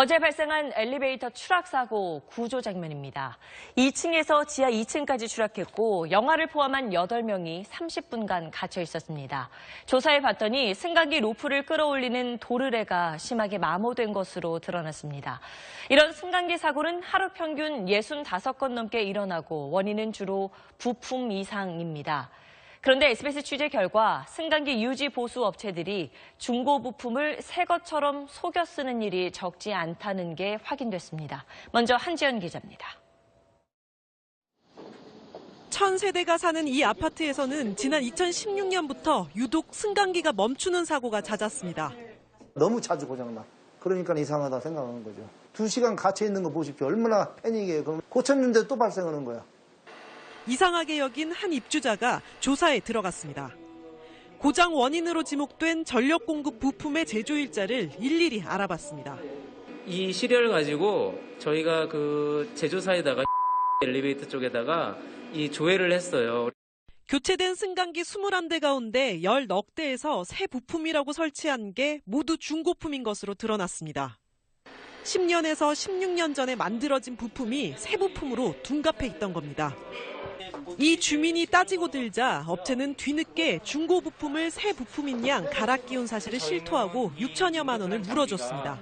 어제 발생한 엘리베이터 추락 사고 구조 장면입니다. 2층에서 지하 2층까지 추락했고 영하를 포함한 8명이 30분간 갇혀 있었습니다. 조사해 봤더니 승강기 로프를 끌어올리는 도르래가 심하게 마모된 것으로 드러났습니다. 이런 승강기 사고는 하루 평균 65건 넘게 일어나고 원인은 주로 부품 이상입니다. 그런데 SBS 취재 결과 승강기 유지 보수 업체들이 중고 부품을 새 것처럼 속여 쓰는 일이 적지 않다는 게 확인됐습니다. 먼저 한지연 기자입니다. 1000세대가 사는 이 아파트에서는 지난 2016년부터 유독 승강기가 멈추는 사고가 잦았습니다. 너무 자주 고장나. 그러니까 이상하다 생각하는 거죠. 2시간 갇혀 있는 거 보십시오. 얼마나 패닉이에요. 그럼 고쳤는데 또 발생하는 거야. 이상하게 여긴 한 입주자가 조사에 들어갔습니다. 고장 원인으로 지목된 전력 공급 부품의 제조일자를 일일이 알아봤습니다. 이 시리얼 가지고 저희가 그 제조사에다가 엘리베이터 쪽에다가 이 조회를 했어요. 교체된 승강기 21대 가운데 10넉 대에서 새 부품이라고 설치한 게 모두 중고품인 것으로 드러났습니다. 10년에서 16년 전에 만들어진 부품이 새 부품으로 둔갑해 있던 겁니다. 이 주민이 따지고 들자 업체는 뒤늦게 중고 부품을 새 부품인 양 갈아 끼운 사실을 실토하고 6천여만 원을 물어줬습니다.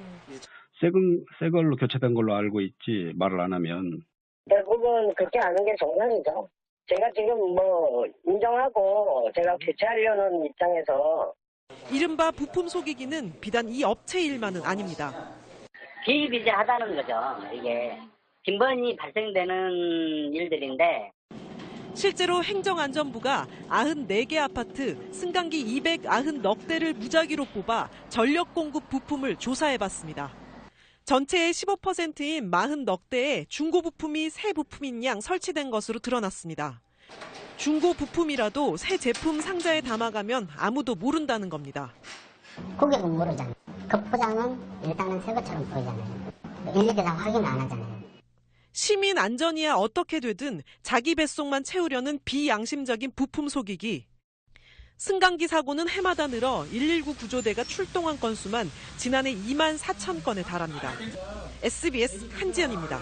새 걸로 교체된 걸로 알고 있지 말을 안 하면. 대부분 그렇게 하는 게 정상이죠. 제가 지금 인정하고 제가 교체하려는 입장에서. 이른바 부품 속이기는 비단 이 업체 일만은 아닙니다. 비일비재하다는 거죠. 이게 빈번히 발생되는 일들인데. 실제로 행정안전부가 94개 아파트 승강기 290넉 대를 무작위로 뽑아 전력 공급 부품을 조사해봤습니다. 전체의 15%인 40넉 대에 중고 부품이 새 부품인 양 설치된 것으로 드러났습니다. 중고 부품이라도 새 제품 상자에 담아가면 아무도 모른다는 겁니다. 고객은 모르잖아요. 그 포장은 일단은 새 것처럼 보이잖아요. 일일이 다 확인 안 하잖아요. 시민 안전이야 어떻게 되든 자기 뱃속만 채우려는 비양심적인 부품 속이기. 승강기 사고는 해마다 늘어 119 구조대가 출동한 건수만 지난해 2만 4천 건에 달합니다. SBS 한지연입니다.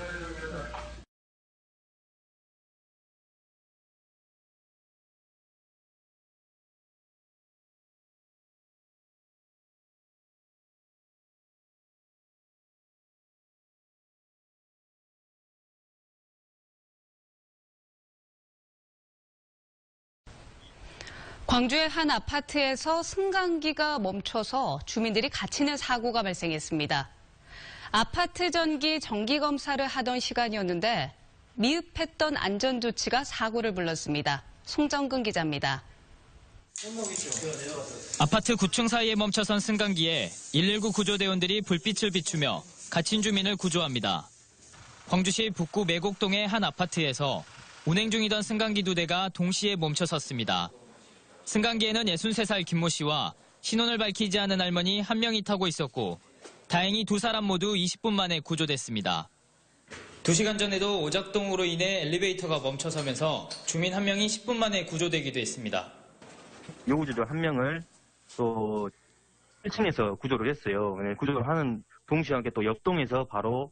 광주의 한 아파트에서 승강기가 멈춰서 주민들이 갇히는 사고가 발생했습니다. 아파트 전기 정기검사를 하던 시간이었는데 미흡했던 안전조치가 사고를 불렀습니다. 송정근 기자입니다. 아파트 9층 사이에 멈춰선 승강기에 119 구조대원들이 불빛을 비추며 갇힌 주민을 구조합니다. 광주시 북구 매곡동의 한 아파트에서 운행 중이던 승강기 2대가 동시에 멈춰섰습니다. 승강기에는 63살 김모 씨와 신원을 밝히지 않은 할머니 1명이 타고 있었고 다행히 2사람 모두 20분 만에 구조됐습니다. 2시간 전에도 오작동으로 인해 엘리베이터가 멈춰서면서 주민 1명이 10분 만에 구조되기도 했습니다. 요구조도 1명을 또 1층에서 구조를 했어요. 구조를 하는 동시에 함께 또 옆동에서 바로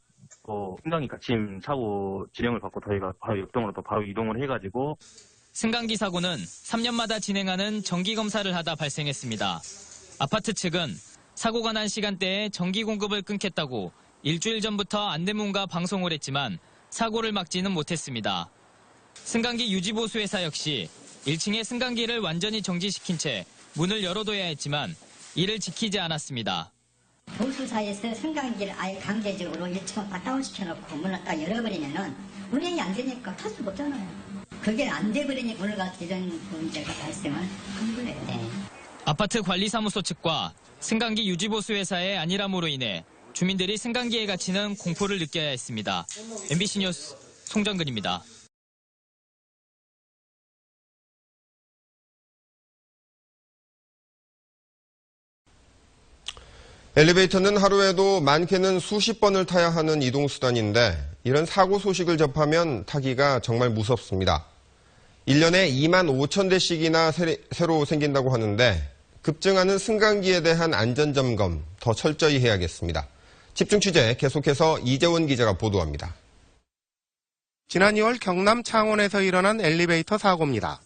승강기 갇힘 사고 진행을 받고 저희가 바로 옆동으로 또 바로 이동을 해가지고 승강기 사고는 3년마다 진행하는 정기검사를 하다 발생했습니다. 아파트 측은 사고가 난 시간대에 전기 공급을 끊겠다고 일주일 전부터 안내문과 방송을 했지만 사고를 막지는 못했습니다. 승강기 유지보수회사 역시 1층의 승강기를 완전히 정지시킨 채 문을 열어둬야 했지만 이를 지키지 않았습니다. 보수사에서 승강기를 아예 강제적으로 1층을 밭다운시켜놓고 문을 딱 열어버리면 운행이 안 되니까 탈 수가 없잖아요. 그게 안 돼버리니 오늘 같은 이런 문제가 발생을 한 거예요. 네. 아파트 관리사무소 측과 승강기 유지보수회사의 안일함으로 인해 주민들이 승강기에 갇히는 공포를 느껴야 했습니다. MBC 뉴스 송정근입니다. 엘리베이터는 하루에도 많게는 수십 번을 타야 하는 이동수단인데 이런 사고 소식을 접하면 타기가 정말 무섭습니다. 1년에 2만 5천 대씩이나 새로 생긴다고 하는데 급증하는 승강기에 대한 안전점검 더 철저히 해야겠습니다. 집중 취재 계속해서 이재원 기자가 보도합니다. 지난 2월 경남 창원에서 일어난 엘리베이터 사고입니다.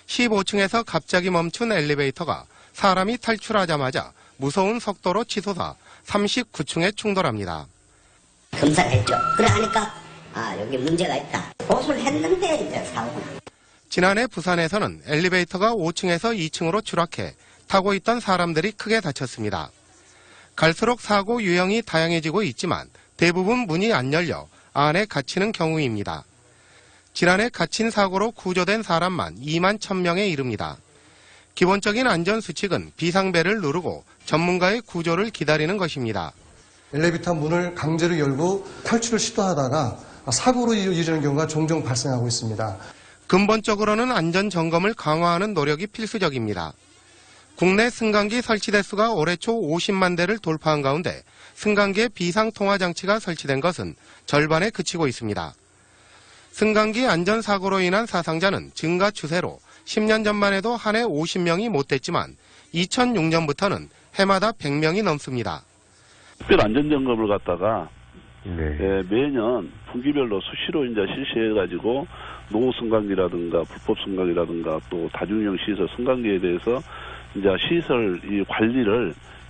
15층에서 갑자기 멈춘 엘리베이터가 사람이 탈출하자마자 무서운 속도로 치솟아 39층에 충돌합니다. 검사를 했죠. 그래 하니까 여기 문제가 있다. 보수를 했는데 이제 사고가. 지난해 부산에서는 엘리베이터가 5층에서 2층으로 추락해 타고 있던 사람들이 크게 다쳤습니다. 갈수록 사고 유형이 다양해지고 있지만 대부분 문이 안 열려 안에 갇히는 경우입니다. 지난해 갇힌 사고로 구조된 사람만 2만 1,000명에 이릅니다. 기본적인 안전수칙은 비상벨을 누르고 전문가의 구조를 기다리는 것입니다. 엘리베이터 문을 강제로 열고 탈출을 시도하다가 사고로 이어지는 경우가 종종 발생하고 있습니다. 근본적으로는 안전점검을 강화하는 노력이 필수적입니다. 국내 승강기 설치 대수가 올해 초 50만 대를 돌파한 가운데 승강기에 비상통화장치가 설치된 것은 절반에 그치고 있습니다. 승강기 안전사고로 인한 사상자는 증가 추세로 10년 전만 해도 한 해 50명이 못 됐지만 2006년부터는 해마다 100명이 넘습니다. 특별 안전점검을 갖다가 매년 분기별로 수시로 이제 실시해가지고 노후 승강기라든가 불법 승강기라든가 또 다중이용 시설 승강기에 대해서 이제 시설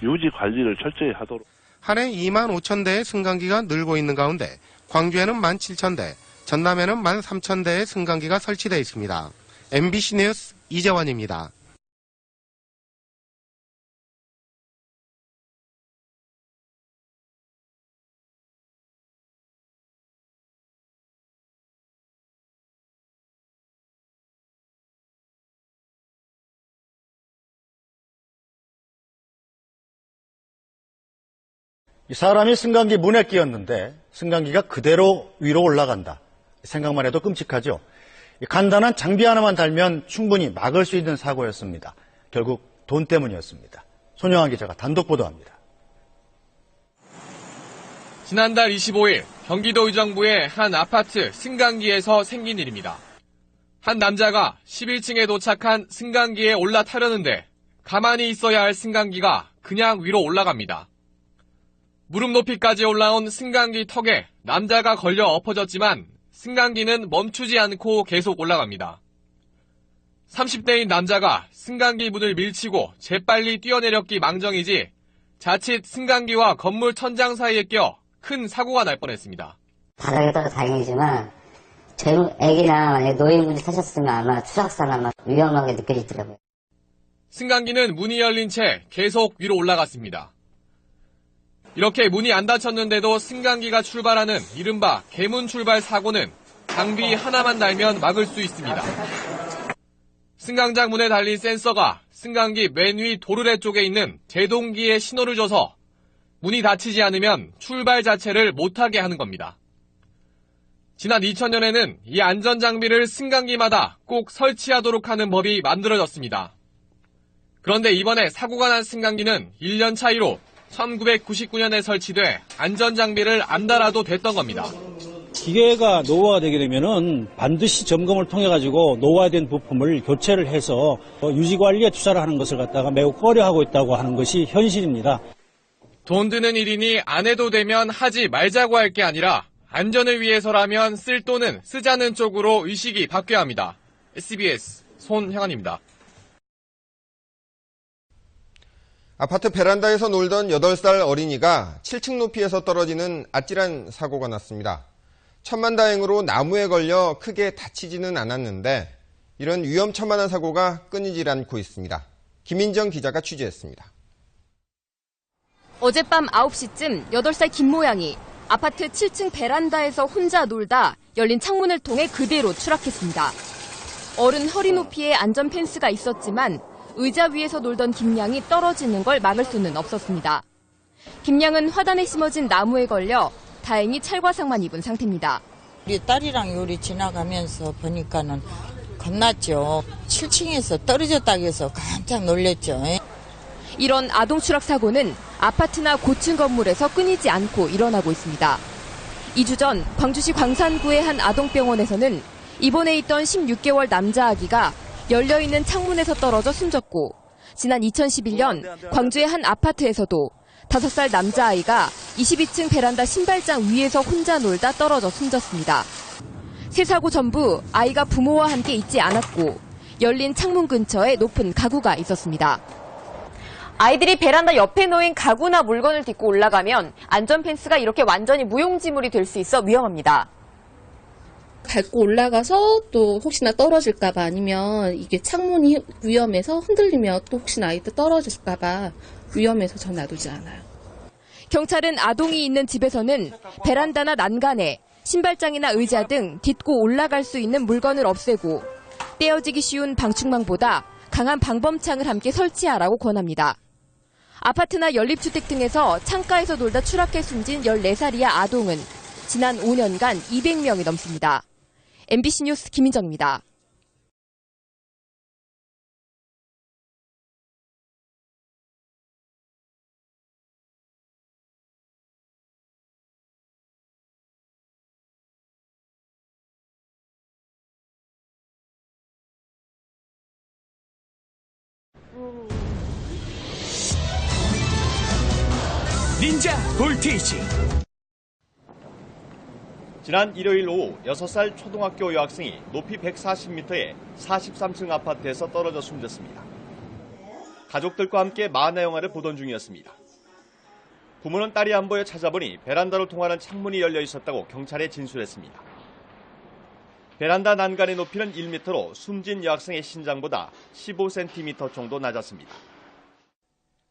유지 관리를 철저히 하도록. 한 해 2만 5천 대의 승강기가 늘고 있는 가운데 광주에는 1만 7천 대, 전남에는 1만 3천 대의 승강기가 설치되어 있습니다. MBC 뉴스 이재원입니다. 사람이 승강기 문에 끼었는데 승강기가 그대로 위로 올라간다. 생각만 해도 끔찍하죠. 간단한 장비 하나만 달면 충분히 막을 수 있는 사고였습니다. 결국 돈 때문이었습니다. 손영환 기자가 단독 보도합니다. 지난달 25일 경기도 의정부의 한 아파트 승강기에서 생긴 일입니다. 한 남자가 11층에 도착한 승강기에 올라타려는데 가만히 있어야 할 승강기가 그냥 위로 올라갑니다. 무릎 높이까지 올라온 승강기 턱에 남자가 걸려 엎어졌지만 승강기는 멈추지 않고 계속 올라갑니다. 30대인 남자가 승강기 문을 밀치고 재빨리 뛰어내렸기 망정이지 자칫 승강기와 건물 천장 사이에 껴 큰 사고가 날 뻔했습니다. 바닥에 떨어 다행이지만 젊은 애기나 만약에 노인분이 타셨으면 아마 추락사나 아마 위험하게 느껴지더라고요. 승강기는 문이 열린 채 계속 위로 올라갔습니다. 이렇게 문이 안 닫혔는데도 승강기가 출발하는 이른바 개문 출발 사고는 장비 하나만 달면 막을 수 있습니다. 승강장 문에 달린 센서가 승강기 맨 위 도르래 쪽에 있는 제동기에 신호를 줘서 문이 닫히지 않으면 출발 자체를 못하게 하는 겁니다. 지난 2000년에는 이 안전장비를 승강기마다 꼭 설치하도록 하는 법이 만들어졌습니다. 그런데 이번에 사고가 난 승강기는 1년 차이로 1999년에 설치돼 안전장비를 안 달아도 됐던 겁니다. 기계가 노후화되게 되면은 반드시 점검을 통해 가지고 노후화된 부품을 교체를 해서 유지관리에 투자를 하는 것을 갖다가 매우 꺼려하고 있다고 하는 것이 현실입니다. 돈 드는 일이니 안 해도 되면 하지 말자고 할 게 아니라 안전을 위해서라면 쓸 돈은 쓰자는 쪽으로 의식이 바뀌어야 합니다. SBS 손형환입니다. 아파트 베란다에서 놀던 8살 어린이가 7층 높이에서 떨어지는 아찔한 사고가 났습니다. 천만다행으로 나무에 걸려 크게 다치지는 않았는데 이런 위험천만한 사고가 끊이질 않고 있습니다. 김인정 기자가 취재했습니다. 어젯밤 9시쯤 8살 김모양이 아파트 7층 베란다에서 혼자 놀다 열린 창문을 통해 그대로 추락했습니다. 어른 허리 높이에 안전 펜스가 있었지만 의자 위에서 놀던 김양이 떨어지는 걸 막을 수는 없었습니다. 김양은 화단에 심어진 나무에 걸려 다행히 찰과상만 입은 상태입니다. 우리 딸이랑 요리 지나가면서 보니까는 겁났죠. 7층에서 떨어졌다고 해서 깜짝 놀랐죠. 이런 아동 추락 사고는 아파트나 고층 건물에서 끊이지 않고 일어나고 있습니다. 2주 전 광주시 광산구의 한 아동병원에서는 입원해 있던 16개월 남자 아기가 열려있는 창문에서 떨어져 숨졌고 지난 2011년 광주의 한 아파트에서도 5살 남자아이가 22층 베란다 신발장 위에서 혼자 놀다 떨어져 숨졌습니다. 세 사고 전부 아이가 부모와 함께 있지 않았고 열린 창문 근처에 높은 가구가 있었습니다. 아이들이 베란다 옆에 놓인 가구나 물건을 딛고 올라가면 안전펜스가 이렇게 완전히 무용지물이 될 수 있어 위험합니다. 밟고 올라가서 또 혹시나 떨어질까봐 아니면 이게 창문이 위험해서 흔들리면 또 혹시나 아이들 떨어질까봐 위험해서 전 놔두지 않아요. 경찰은 아동이 있는 집에서는 베란다나 난간에 신발장이나 의자 등 딛고 올라갈 수 있는 물건을 없애고 떼어지기 쉬운 방충망보다 강한 방범창을 함께 설치하라고 권합니다. 아파트나 연립주택 등에서 창가에서 놀다 추락해 숨진 14살 이하 아동은 지난 5년간 200명이 넘습니다. MBC 뉴스 김민정입니다. 닌자 볼티지. 지난 일요일 오후 6살 초등학교 여학생이 높이 140m의 43층 아파트에서 떨어져 숨졌습니다. 가족들과 함께 만화 영화를 보던 중이었습니다. 부모는 딸이 안 보여 찾아보니 베란다로 통하는 창문이 열려 있었다고 경찰에 진술했습니다. 베란다 난간의 높이는 1m로 숨진 여학생의 신장보다 15cm 정도 낮았습니다.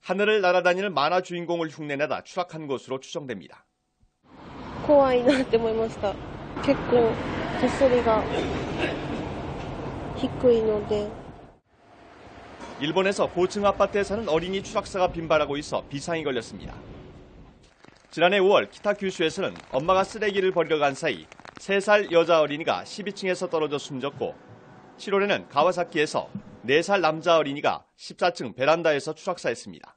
하늘을 날아다니는 만화 주인공을 흉내내다 추락한 것으로 추정됩니다. 怖いなって思いました。結構手すりが低いので。 일본에서 고층 아파트에 사는 어린이 추락사가 빈발하고 있어 비상이 걸렸습니다. 지난해 5월 키타 규슈에서는 엄마가 쓰레기를 버리러 간 사이 3살 여자 어린이가 12층에서 떨어져 숨졌고 7월에는 가와사키에서 4살 남자 어린이가 14층 베란다에서 추락사했습니다.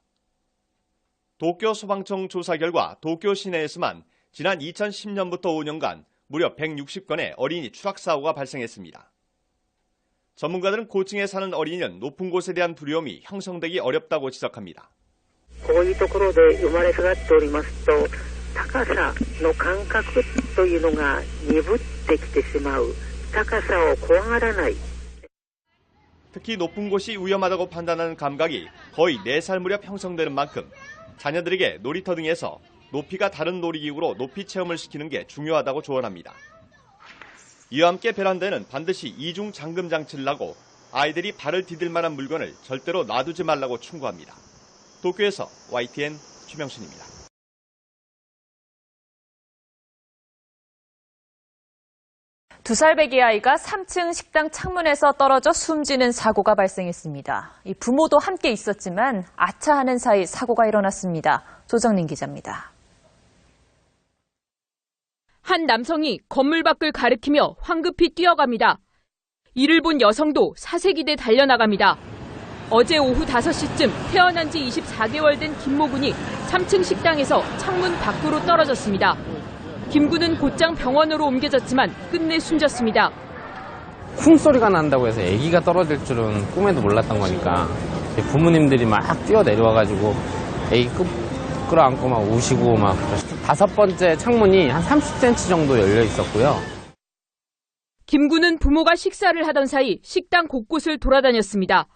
도쿄 소방청 조사 결과 도쿄 시내에서만 지난 2010년부터 5년간 무려 160건의 어린이 추락사고가 발생했습니다. 전문가들은 고층에 사는 어린이는 높은 곳에 대한 두려움이 형성되기 어렵다고 지적합니다. こういうところで生まれ育っておりますと、高さの感覚というのが鈍ってきてしまう。高さを怖がらない。 특히 높은 곳이 위험하다고 판단하는 감각이 거의 4살 무렵 형성되는 만큼 자녀들에게 놀이터 등에서 높이가 다른 놀이기구로 높이 체험을 시키는 게 중요하다고 조언합니다. 이와 함께 베란다에는 반드시 이중 잠금 장치를 하고 아이들이 발을 디딜 만한 물건을 절대로 놔두지 말라고 충고합니다. 도쿄에서 YTN 최명순입니다. 두 살 배기 아이가 3층 식당 창문에서 떨어져 숨지는 사고가 발생했습니다. 이 부모도 함께 있었지만 아차하는 사이 사고가 일어났습니다. 조정린 기자입니다. 한 남성이 건물 밖을 가리키며 황급히 뛰어갑니다. 이를 본 여성도 사색이대 달려나갑니다. 어제 오후 5시쯤 태어난 지 24개월 된 김모군이 3층 식당에서 창문 밖으로 떨어졌습니다. 김군은 곧장 병원으로 옮겨졌지만 끝내 숨졌습니다. 쿵 소리가 난다고 해서 아기가 떨어질 줄은 꿈에도 몰랐던 거니까 부모님들이 막 뛰어내려와가지고 아기 끌어안고 막 우시고 막 5번째 창문이 한 30cm 정도 열려 있었고요. 김군은 부모가 식사를 하던 사이 식당 곳곳을 돌아다녔습니다.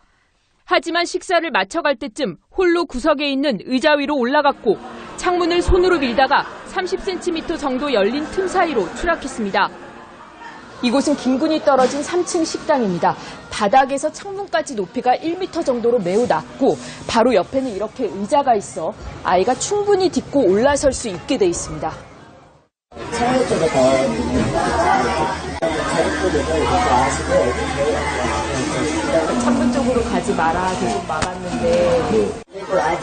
하지만 식사를 마쳐갈 때쯤 홀로 구석에 있는 의자 위로 올라갔고 창문을 손으로 밀다가 30cm 정도 열린 틈 사이로 추락했습니다. 이곳은 김군이 떨어진 3층 식당입니다. 바닥에서 창문까지 높이가 1m 정도로 매우 낮고 바로 옆에는 이렇게 의자가 있어 아이가 충분히 딛고 올라설 수 있게 돼 있습니다. 창문 쪽에 창문 쪽으로 가지 마라 계속 막았는데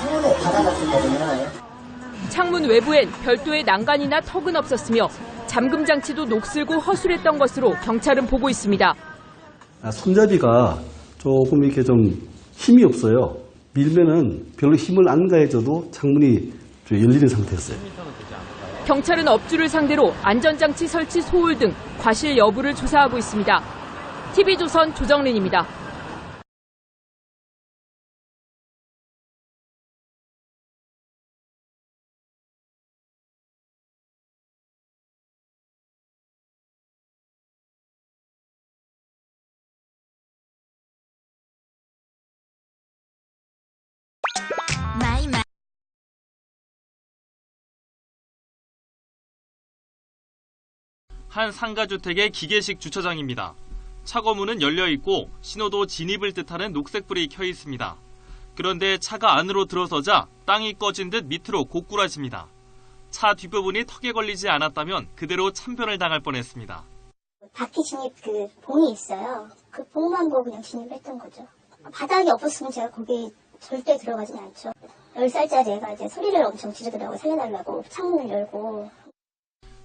창문에 받아갔었거든요. 창문 외부엔 별도의 난간이나 턱은 없었으며 잠금 장치도 녹슬고 허술했던 것으로 경찰은 보고 있습니다. 손잡이가 조금 이렇게 좀 힘이 없어요. 밀면은 별로 힘을 안 가해줘도 창문이 열리는 상태였어요. 경찰은 업주를 상대로 안전장치 설치 소홀 등 과실 여부를 조사하고 있습니다. TV조선 조정린입니다. 한 상가주택의 기계식 주차장입니다. 차고문은 열려있고 신호도 진입을 뜻하는 녹색불이 켜 있습니다. 그런데 차가 안으로 들어서자 땅이 꺼진 듯 밑으로 고꾸라집니다. 차 뒷부분이 턱에 걸리지 않았다면 그대로 참변을 당할 뻔했습니다. 바퀴 진입 봉이 있어요. 그 봉만 보고 그냥 진입했던 거죠. 바닥이 없었으면 제가 거기 절대 들어가진 않죠. 10살짜리 애가 이제 소리를 엄청 지르더라고요. 살려달라고 창문을 열고.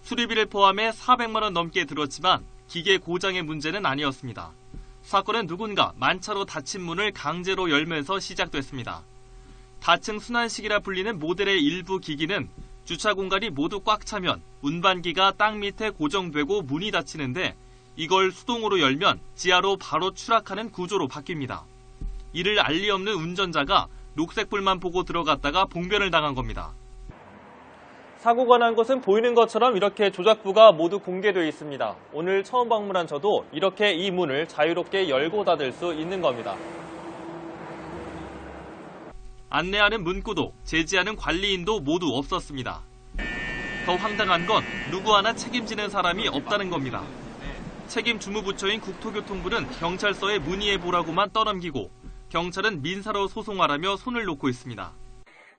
수리비를 포함해 400만 원 넘게 들었지만 기계 고장의 문제는 아니었습니다. 사건은 누군가 만차로 닫힌 문을 강제로 열면서 시작됐습니다. 다층 순환식이라 불리는 모델의 일부 기기는 주차 공간이 모두 꽉 차면 운반기가 땅 밑에 고정되고 문이 닫히는데 이걸 수동으로 열면 지하로 바로 추락하는 구조로 바뀝니다. 이를 알 리 없는 운전자가 녹색불만 보고 들어갔다가 봉변을 당한 겁니다. 사고가 난 곳은 보이는 것처럼 이렇게 조작부가 모두 공개되어 있습니다. 오늘 처음 방문한 저도 이렇게 이 문을 자유롭게 열고 닫을 수 있는 겁니다. 안내하는 문구도 제지하는 관리인도 모두 없었습니다. 더 황당한 건 누구 하나 책임지는 사람이 없다는 겁니다. 책임 주무부처인 국토교통부는 경찰서에 문의해보라고만 떠넘기고 경찰은 민사로 소송하라며 손을 놓고 있습니다.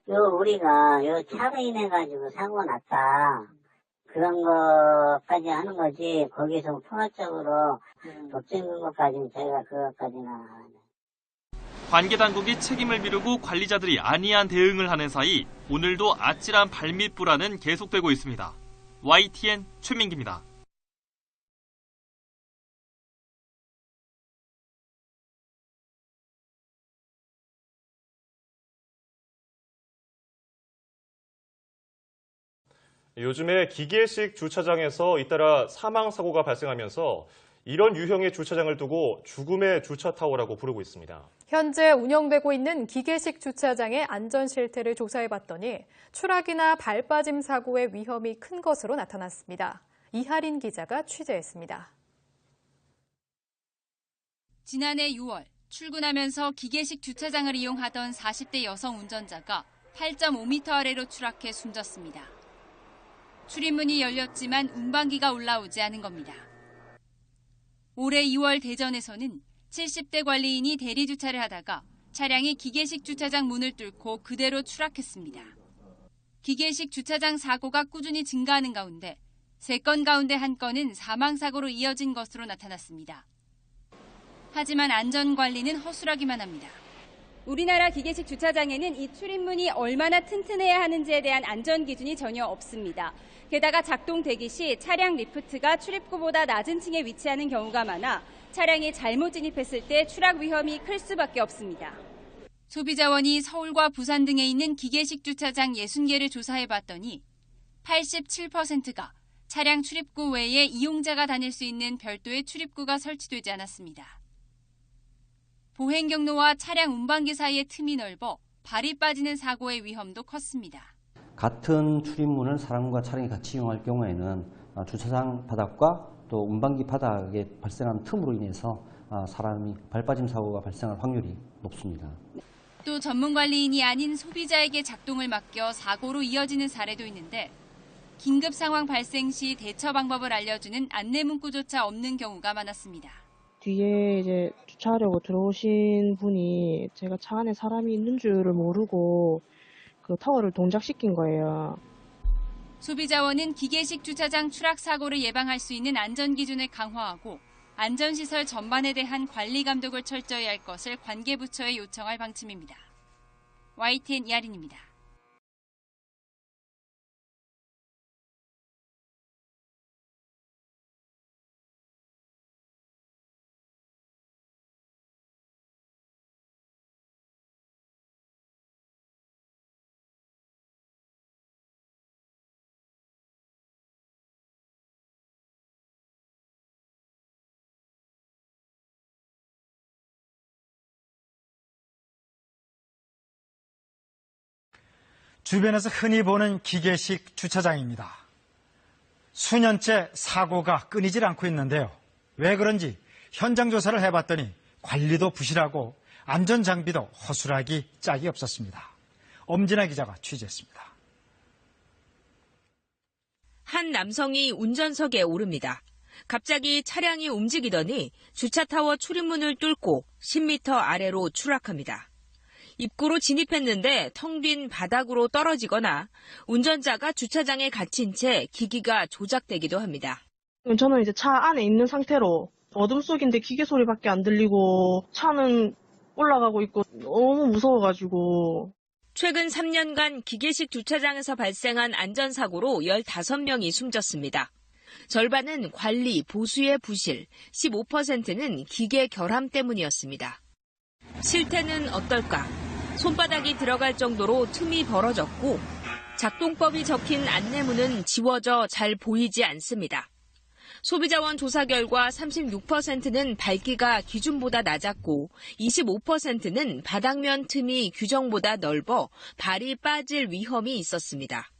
우리가 차로 인해가지고 사고 났다. 그런 것까지 하는 거지, 거기서 포괄적으로 법적인 것까지는 저희가 그것까지는. 관계 당국이 책임을 미루고 관리자들이 안이한 대응을 하는 사이 오늘도 아찔한 발밑불안은 계속되고 있습니다. YTN 최민기입니다. 요즘에 기계식 주차장에서 잇따라 사망사고가 발생하면서 이런 유형의 주차장을 두고 죽음의 주차타워라고 부르고 있습니다. 현재 운영되고 있는 기계식 주차장의 안전 실태를 조사해봤더니 추락이나 발 빠짐 사고의 위험이 큰 것으로 나타났습니다. 이하린 기자가 취재했습니다. 지난해 6월 출근하면서 기계식 주차장을 이용하던 40대 여성 운전자가 8.5m 아래로 추락해 숨졌습니다. 출입문이 열렸지만 운반기가 올라오지 않은 겁니다. 올해 2월 대전에서는 70대 관리인이 대리주차를 하다가 차량이 기계식 주차장 문을 뚫고 그대로 추락했습니다. 기계식 주차장 사고가 꾸준히 증가하는 가운데 3건 가운데 1건은 사망사고로 이어진 것으로 나타났습니다. 하지만 안전관리는 허술하기만 합니다. 우리나라 기계식 주차장에는 이 출입문이 얼마나 튼튼해야 하는지에 대한 안전기준이 전혀 없습니다. 게다가 작동 대기 시 차량 리프트가 출입구보다 낮은 층에 위치하는 경우가 많아 차량이 잘못 진입했을 때 추락 위험이 클 수밖에 없습니다. 소비자원이 서울과 부산 등에 있는 기계식 주차장 60개를 조사해봤더니 87%가 차량 출입구 외에 이용자가 다닐 수 있는 별도의 출입구가 설치되지 않았습니다. 보행 경로와 차량 운반기 사이의 틈이 넓어 발이 빠지는 사고의 위험도 컸습니다. 같은 출입문을 사람과 차량이 같이 이용할 경우에는 주차장 바닥과 또 운반기 바닥에 발생한 틈으로 인해서 사람이 발빠짐 사고가 발생할 확률이 높습니다. 또 전문관리인이 아닌 소비자에게 작동을 맡겨 사고로 이어지는 사례도 있는데 긴급 상황 발생 시 대처 방법을 알려주는 안내 문구조차 없는 경우가 많았습니다. 뒤에 이제 주차하려고 들어오신 분이 제가 차 안에 사람이 있는 줄을 모르고 그 타워를 동작시킨 거예요. 소비자원은 기계식 주차장 추락 사고를 예방할 수 있는 안전 기준을 강화하고 안전시설 전반에 대한 관리 감독을 철저히 할 것을 관계부처에 요청할 방침입니다. YTN 이하린입니다. 주변에서 흔히 보는 기계식 주차장입니다. 수년째 사고가 끊이질 않고 있는데요. 왜 그런지 현장 조사를 해봤더니 관리도 부실하고 안전장비도 허술하기 짝이 없었습니다. 엄진아 기자가 취재했습니다. 한 남성이 운전석에 오릅니다. 갑자기 차량이 움직이더니 주차타워 출입문을 뚫고 10m 아래로 추락합니다. 입구로 진입했는데 텅 빈 바닥으로 떨어지거나 운전자가 주차장에 갇힌 채 기기가 조작되기도 합니다. 저는 이제 차 안에 있는 상태로 어둠 속인데 기계 소리밖에 안 들리고 차는 올라가고 있고 너무 무서워가지고. 최근 3년간 기계식 주차장에서 발생한 안전사고로 15명이 숨졌습니다. 절반은 관리, 보수의 부실, 15%는 기계 결함 때문이었습니다. 실태는 어떨까? 손바닥이 들어갈 정도로 틈이 벌어졌고 작동법이 적힌 안내문은 지워져 잘 보이지 않습니다. 소비자원 조사 결과 36%는 밝기가 기준보다 낮았고 25%는 바닥면 틈이 규정보다 넓어 발이 빠질 위험이 있었습니다.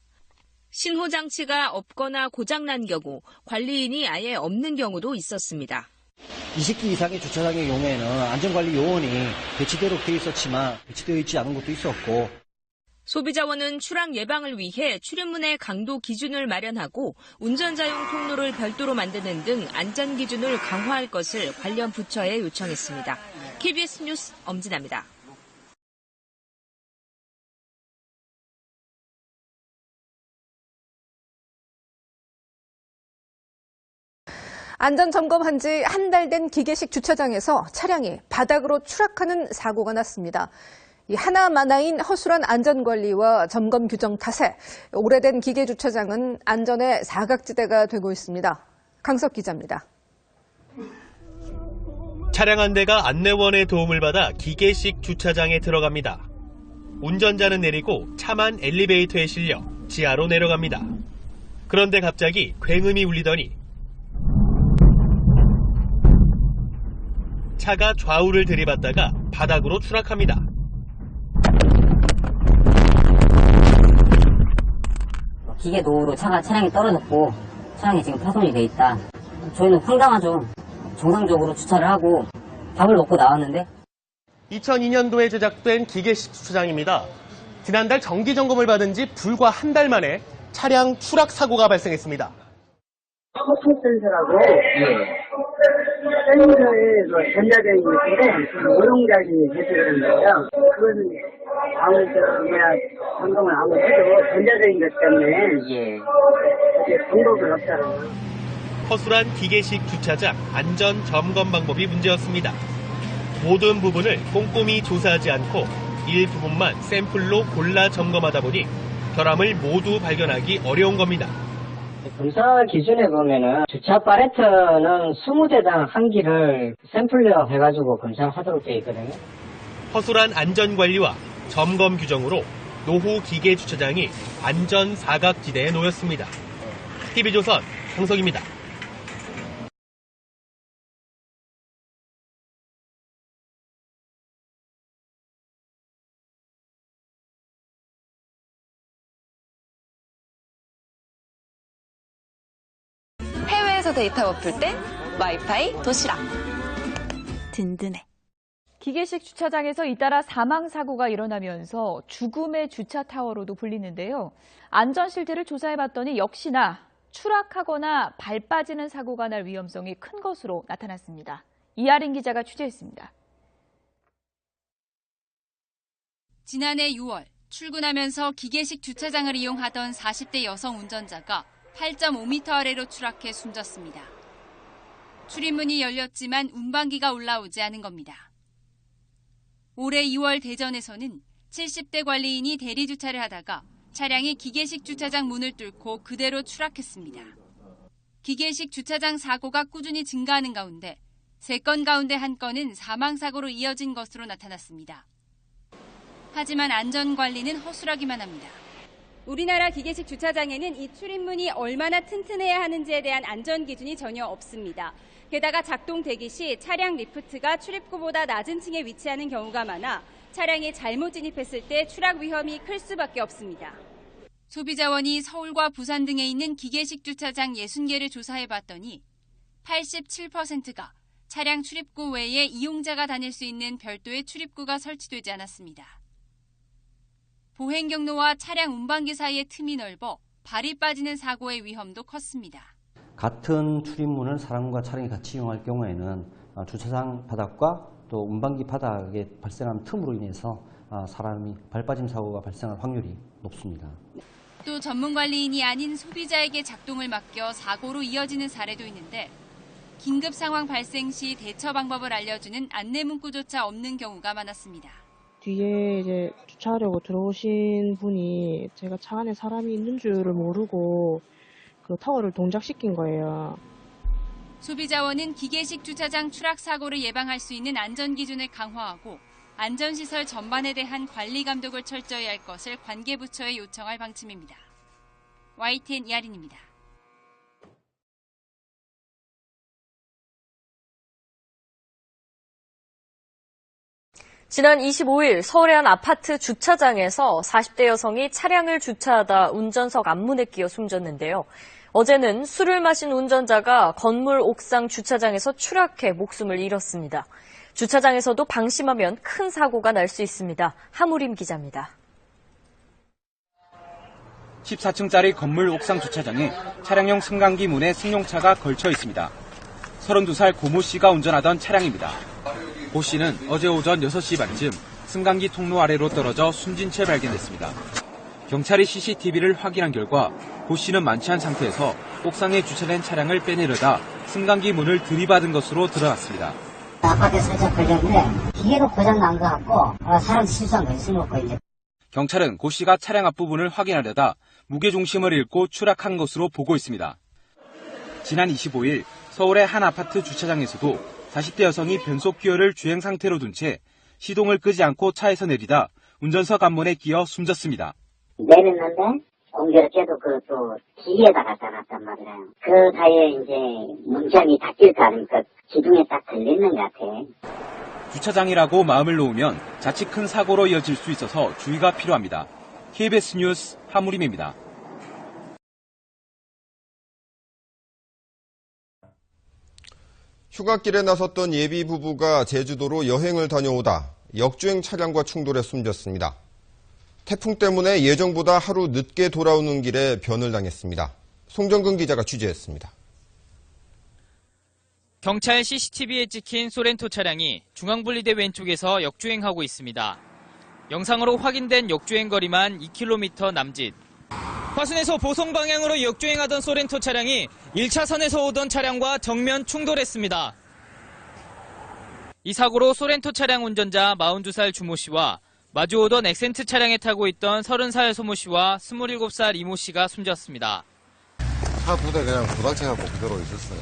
신호 장치가 없거나 고장난 경우 관리인이 아예 없는 경우도 있었습니다. 20기 이상의 주차장의 경우에는 안전관리 요원이 배치되어 있었지만 배치되어 있지 않은 것도 있었고. 소비자원은 추락 예방을 위해 출입문의 강도 기준을 마련하고 운전자용 통로를 별도로 만드는 등 안전 기준을 강화할 것을 관련 부처에 요청했습니다. KBS 뉴스 엄진아입니다. 안전점검한 지 한 달 된 기계식 주차장에서 차량이 바닥으로 추락하는 사고가 났습니다. 이 하나마나인 허술한 안전관리와 점검 규정 탓에 오래된 기계주차장은 안전의 사각지대가 되고 있습니다. 강석 기자입니다. 차량 한 대가 안내원의 도움을 받아 기계식 주차장에 들어갑니다. 운전자는 내리고 차만 엘리베이터에 실려 지하로 내려갑니다. 그런데 갑자기 굉음이 울리더니 차가 좌우를 들이받다가 바닥으로 추락합니다. 기계 노후로 차량이 떨어졌고 차량이 지금 파손이 돼 있다. 저희는 황당하죠. 정상적으로 주차를 하고 밥을 먹고 나왔는데. 2002년도에 제작된 기계식 주차장입니다. 지난달 정기 점검을 받은 지 불과 한 달 만에 차량 추락 사고가 발생했습니다. 센서라고 센서에 전자적인 것인데 오용작이 제시되는 거예요. 그거는 점검을 아무리 해도 전자적인 것 때문에 방법은 없잖아요. 허술한 기계식 주차장 안전 점검 방법이 문제였습니다. 모든 부분을 꼼꼼히 조사하지 않고 일부분만 샘플로 골라 점검하다 보니 결함을 모두 발견하기 어려운 겁니다. 검사 기준에 보면은 주차 팔레트는 20대당 한 기를 샘플로 해가지고 검사하도록 되어 있거든요. 허술한 안전관리와 점검 규정으로 노후 기계 주차장이 안전 사각지대에 놓였습니다. TV조선 강석입니다. 해외에서 데이터 못 풀 땐 와이파이 도시락. 든든해. 기계식 주차장에서 잇따라 사망사고가 일어나면서 죽음의 주차타워로도 불리는데요. 안전 실태를 조사해봤더니 역시나 추락하거나 발 빠지는 사고가 날 위험성이 큰 것으로 나타났습니다. 이하린 기자가 취재했습니다. 지난해 6월 출근하면서 기계식 주차장을 이용하던 40대 여성 운전자가 8.5m 아래로 추락해 숨졌습니다. 출입문이 열렸지만 운반기가 올라오지 않은 겁니다. 올해 2월 대전에서는 70대 관리인이 대리주차를 하다가 차량이 기계식 주차장 문을 뚫고 그대로 추락했습니다. 기계식 주차장 사고가 꾸준히 증가하는 가운데 3건 가운데 1건은 사망사고로 이어진 것으로 나타났습니다. 하지만 안전관리는 허술하기만 합니다. 우리나라 기계식 주차장에는 이 출입문이 얼마나 튼튼해야 하는지에 대한 안전 기준이 전혀 없습니다. 게다가 작동 대기 시 차량 리프트가 출입구보다 낮은 층에 위치하는 경우가 많아 차량이 잘못 진입했을 때 추락 위험이 클 수밖에 없습니다. 소비자원이 서울과 부산 등에 있는 기계식 주차장 60개를 조사해봤더니 87%가 차량 출입구 외에 이용자가 다닐 수 있는 별도의 출입구가 설치되지 않았습니다. 보행 경로와 차량 운반기 사이의 틈이 넓어 발이 빠지는 사고의 위험도 컸습니다. 같은 출입문을 사람과 차량이 같이 이용할 경우에는 주차장 바닥과 또 운반기 바닥에 발생한 틈으로 인해서 사람이 발빠짐 사고가 발생할 확률이 높습니다. 또 전문 관리인이 아닌 소비자에게 작동을 맡겨 사고로 이어지는 사례도 있는데 긴급 상황 발생 시 대처 방법을 알려주는 안내 문구조차 없는 경우가 많았습니다. 뒤에 이제 주차하려고 들어오신 분이 제가 차 안에 사람이 있는 줄을 모르고 그 타워를 동작시킨 거예요. 소비자원은 기계식 주차장 추락 사고를 예방할 수 있는 안전 기준을 강화하고 안전시설 전반에 대한 관리 감독을 철저히 할 것을 관계부처에 요청할 방침입니다. YTN 이하린입니다. 지난 25일 서울의 한 아파트 주차장에서 40대 여성이 차량을 주차하다 운전석 앞문에 끼어 숨졌는데요. 어제는 술을 마신 운전자가 건물 옥상 주차장에서 추락해 목숨을 잃었습니다. 주차장에서도 방심하면 큰 사고가 날 수 있습니다. 하무림 기자입니다. 14층짜리 건물 옥상 주차장에 차량용 승강기 문에 승용차가 걸쳐 있습니다. 32살 고모 씨가 운전하던 차량입니다. 고 씨는 어제 오전 6시 반쯤 승강기 통로 아래로 떨어져 숨진 채 발견됐습니다. 경찰이 CCTV를 확인한 결과 고 씨는 만취한 상태에서 옥상에 주차된 차량을 빼내려다 승강기 문을 들이받은 것으로 드러났습니다. 아파트에 살짝 걸렸는데 기계도 고장난 것 같고 사람 실수한 거지 술 먹고 이제. 경찰은 고 씨가 차량 앞부분을 확인하려다 무게중심을 잃고 추락한 것으로 보고 있습니다. 지난 25일 서울의 한 아파트 주차장에서도 40대 여성이 변속 기어를 주행 상태로 둔 채 시동을 끄지 않고 차에서 내리다 운전석 앞문에 끼어 숨졌습니다. 내렸는데 공교롭게도 또 뒤에다 갖다 놨단 말이에요. 그 사이에 이제 문짝이 닫힐까 하니까 기둥에 딱 걸리는 것 같아. 주차장이라고 마음을 놓으면 자칫 큰 사고로 이어질 수 있어서 주의가 필요합니다. KBS 뉴스 하무림입니다. 휴가길에 나섰던 예비 부부가 제주도로 여행을 다녀오다 역주행 차량과 충돌해 숨졌습니다. 태풍 때문에 예정보다 하루 늦게 돌아오는 길에 변을 당했습니다. 송정근 기자가 취재했습니다. 경찰 CCTV에 찍힌 소렌토 차량이 중앙분리대 왼쪽에서 역주행하고 있습니다. 영상으로 확인된 역주행 거리만 2km 남짓. 화순에서 보성 방향으로 역주행하던 소렌토 차량이 1차선에서 오던 차량과 정면 충돌했습니다. 이 사고로 소렌토 차량 운전자 42살 주모 씨와 마주오던 엑센트 차량에 타고 있던 30살 소모 씨와 27살 이모 씨가 숨졌습니다. 차 두 대 그냥 부닥쳐갖고 그대로 있었어요.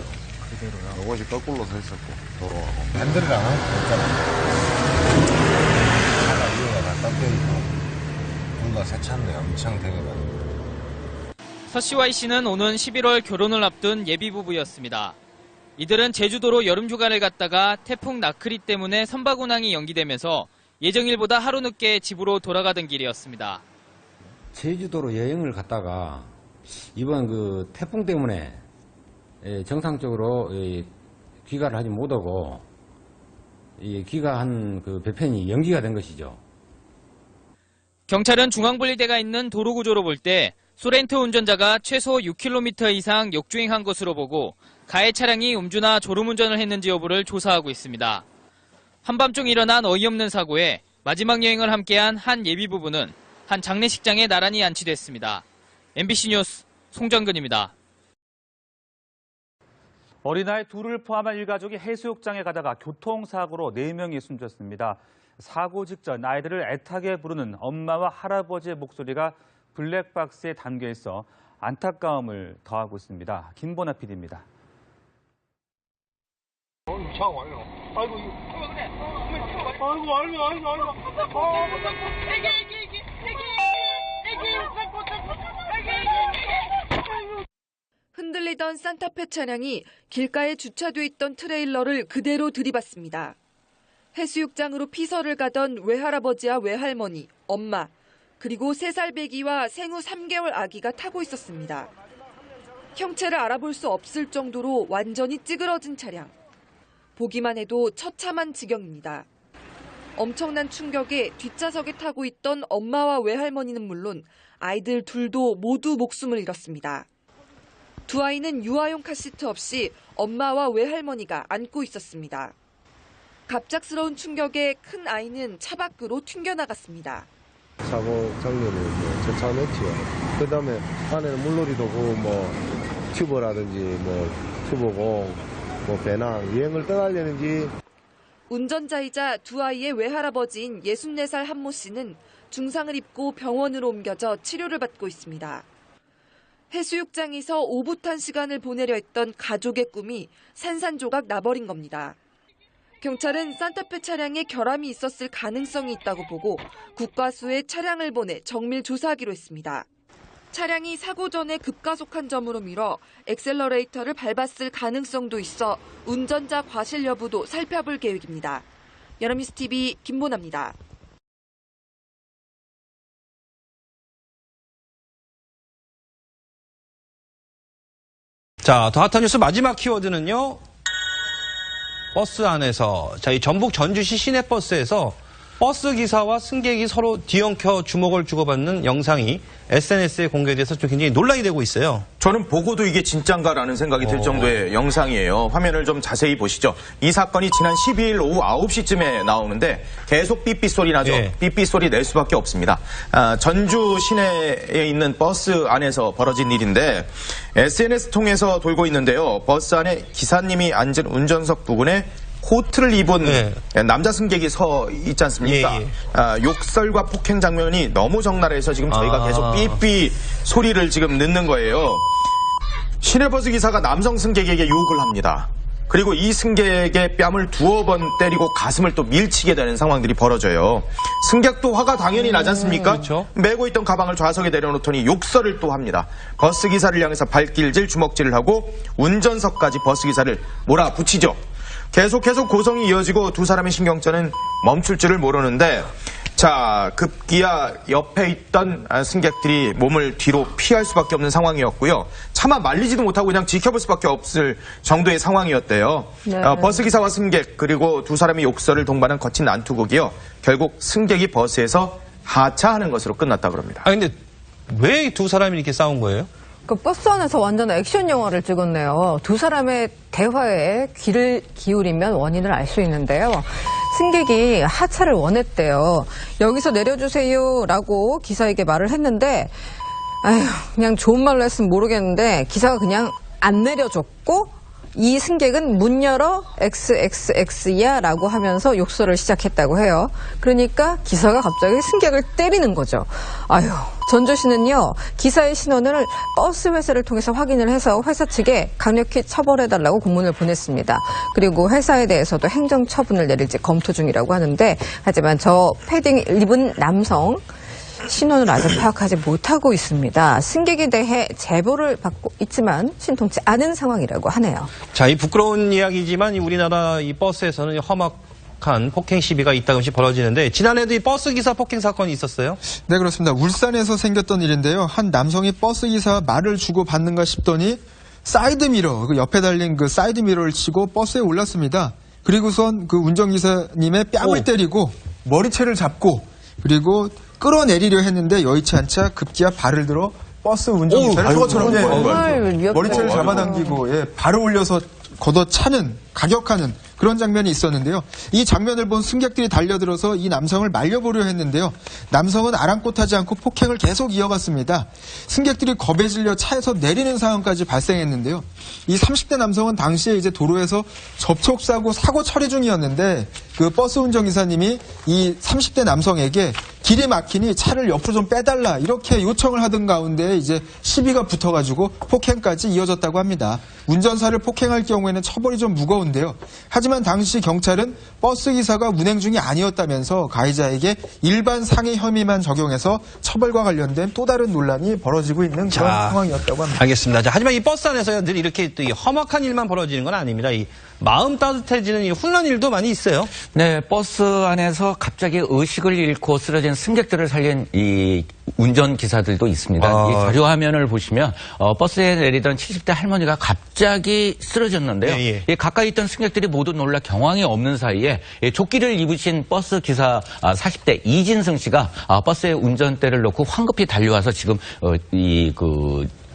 그대로요? 요것이 거꾸로 서 있었고 도로하고. 핸들을 안 하고 있잖아요. 차가 위에가 다 꺾여있고 뭔가 새 차인데 엄청 되게 많아요. 서 씨와 이 씨는 오는 11월 결혼을 앞둔 예비부부였습니다. 이들은 제주도로 여름휴가를 갔다가 태풍 나크리 때문에 선박 운항이 연기되면서 예정일보다 하루 늦게 집으로 돌아가던 길이었습니다. 제주도로 여행을 갔다가 이번 그 태풍 때문에 정상적으로 귀가를 하지 못하고 귀가한 그 배편이 연기가 된 것이죠. 경찰은 중앙분리대가 있는 도로 구조로 볼 때 소렌토 운전자가 최소 6km 이상 역주행한 것으로 보고 가해 차량이 음주나 졸음운전을 했는지 여부를 조사하고 있습니다. 한밤중 일어난 어이없는 사고에 마지막 여행을 함께한 한 예비부부는 한 장례식장에 나란히 안치됐습니다. MBC 뉴스 송정근입니다. 어린아이 둘을 포함한 일가족이 해수욕장에 가다가 교통사고로 4명이 숨졌습니다. 사고 직전 아이들을 애타게 부르는 엄마와 할아버지의 목소리가 블랙박스에 담겨 있어 안타까움을 더하고 있습니다. 김보나 PD입니다. 차 와요. 아이고, 그래. 아이고. 흔들리던 산타페 차량이 길가에 주차돼 있던 트레일러를 그대로 들이받습니다. 해수욕장으로 피서를 가던 외할아버지와 외할머니, 엄마, 그리고 3살 배기와 생후 3개월 아기가 타고 있었습니다. 형체를 알아볼 수 없을 정도로 완전히 찌그러진 차량. 보기만 해도 처참한 지경입니다. 엄청난 충격에 뒷좌석에 타고 있던 엄마와 외할머니는 물론 아이들 둘도 모두 목숨을 잃었습니다. 두 아이는 유아용 카시트 없이 엄마와 외할머니가 안고 있었습니다. 갑작스러운 충격에 큰 아이는 차 밖으로 튕겨나갔습니다. 사고 장면이 처참했지요. 그 다음에 안에는 물놀이도구, 튜버라든지 튜버공, 배낭, 여행을 떠나려는지. 운전자이자 두 아이의 외할아버지인 64살 한모 씨는 중상을 입고 병원으로 옮겨져 치료를 받고 있습니다. 해수욕장에서 오붓한 시간을 보내려 했던 가족의 꿈이 산산조각 나버린 겁니다. 경찰은 산타페 차량에 결함이 있었을 가능성이 있다고 보고 국과수에 차량을 보내 정밀 조사하기로 했습니다. 차량이 사고 전에 급가속한 점으로 미뤄 엑셀러레이터를 밟았을 가능성도 있어 운전자 과실 여부도 살펴볼 계획입니다. 연합뉴스TV 김보나입니다. 자, 더 핫한 뉴스 마지막 키워드는요. 버스 안에서, 이 전북 전주시 시내버스에서 버스 기사와 승객이 서로 뒤엉켜 주먹을 주고받는 영상이 SNS에 공개돼서 좀 굉장히 논란이 되고 있어요. 저는 보고도 이게 진짠가라는 생각이 들 정도의 영상이에요. 화면을 좀 자세히 보시죠. 이 사건이 지난 12일 오후 9시쯤에 나오는데 계속 삐삐 소리 나죠. 예. 삐삐 소리 낼 수밖에 없습니다. 전주 시내에 있는 버스 안에서 벌어진 일인데 SNS 통해서 돌고 있는데요. 버스 안에 기사님이 앉은 운전석 부근에 코트를 입은 남자 승객이 서 있지 않습니까? 욕설과 폭행 장면이 너무 적나라해서 지금 저희가 계속 삐삐 소리를 지금 넣는 거예요. 시내버스 기사가 남성 승객에게 욕을 합니다. 그리고 이 승객의 뺨을 두어 번 때리고 가슴을 또 밀치게 되는 상황들이 벌어져요. 승객도 화가 당연히 나지 않습니까? 그렇죠. 메고 있던 가방을 좌석에 내려놓더니 욕설을 또 합니다. 버스 기사를 향해서 발길질 주먹질을 하고 운전석까지 버스 기사를 몰아붙이죠. 계속 고성이 이어지고 두 사람의 신경전은 멈출 줄을 모르는데 급기야 옆에 있던 승객들이 몸을 뒤로 피할 수밖에 없는 상황이었고요. 차마 말리지도 못하고 그냥 지켜볼 수밖에 없을 정도의 상황이었대요. 네. 버스기사와 승객 그리고 두 사람의 욕설을 동반한 거친 난투극이요. 결국 승객이 버스에서 하차하는 것으로 끝났다고 합니다. 근데 왜 두 사람이 이렇게 싸운 거예요? 그 버스 안에서 완전 액션 영화를 찍었네요. 두 사람의 대화에 귀를 기울이면 원인을 알 수 있는데요. 승객이 하차를 원했대요. 여기서 내려주세요라고 기사에게 말을 했는데 그냥 좋은 말로 했으면 모르겠는데 기사가 그냥 안 내려줬고 이 승객은 문 열어 XXX야 라고 하면서 욕설을 시작했다고 해요. 그러니까 기사가 갑자기 승객을 때리는 거죠. 전주시는요, 기사의 신원을 버스 회사를 통해서 확인을 해서 회사 측에 강력히 처벌해달라고 공문을 보냈습니다. 그리고 회사에 대해서도 행정처분을 내릴지 검토 중이라고 하는데, 하지만 저 패딩 입은 남성, 신원을 아직 파악하지 못하고 있습니다. 승객에 대해 제보를 받고 있지만 신통치 않은 상황이라고 하네요. 자, 이 부끄러운 이야기지만 우리나라 이 버스에서는 험악한 폭행 시비가 이따금씩 벌어지는데 지난해도 이 버스 기사 폭행 사건이 있었어요? 네, 그렇습니다. 울산에서 생겼던 일인데요. 한 남성이 버스 기사 말을 주고 받는가 싶더니 사이드미러, 그 옆에 달린 그 사이드미러를 치고 버스에 올랐습니다. 그리고선 그 운전기사님의 뺨을 때리고 머리채를 잡고 그리고 끌어내리려 했는데 여의치 않자 급기야 발을 들어 버스 운전기사를 머리채를 잡아당기고 발을 올려서 걷어차는 가격하는 그런 장면이 있었는데요. 이 장면을 본 승객들이 달려들어서 이 남성을 말려보려 했는데요. 남성은 아랑곳하지 않고 폭행을 계속 이어갔습니다. 승객들이 겁에 질려 차에서 내리는 상황까지 발생했는데요. 이 30대 남성은 당시에 이제 도로에서 접촉사고 사고 처리 중이었는데 그 버스 운전기사님이 이 30대 남성에게 길이 막히니 차를 옆으로 좀 빼달라 이렇게 요청을 하던 가운데 이제 시비가 붙어가지고 폭행까지 이어졌다고 합니다. 운전사를 폭행할 경우에는 처벌이 좀 무거운데요. 하지만 당시 경찰은 버스 기사가 운행 중이 아니었다면서 가해자에게 일반 상해 혐의만 적용해서 처벌과 관련된 또 다른 논란이 벌어지고 있는 그런 상황이었다고 합니다. 알겠습니다. 하지만 이 버스 안에서 늘 이렇게 또 험악한 일만 벌어지는 건 아닙니다. 이 마음 따뜻해지는 이 훈련 일도 많이 있어요. 네, 버스 안에서 갑자기 의식을 잃고 쓰러진 승객들을 살린 이 운전기사들도 있습니다. 이 자료 화면을 보시면 버스에 내리던 70대 할머니가 갑자기 쓰러졌는데요. 이 가까이 있던 승객들이 모두 놀라 경황이 없는 사이에 조끼를 입으신 버스 기사 40대 이진승 씨가 버스의 운전대를 놓고 황급히 달려와서 지금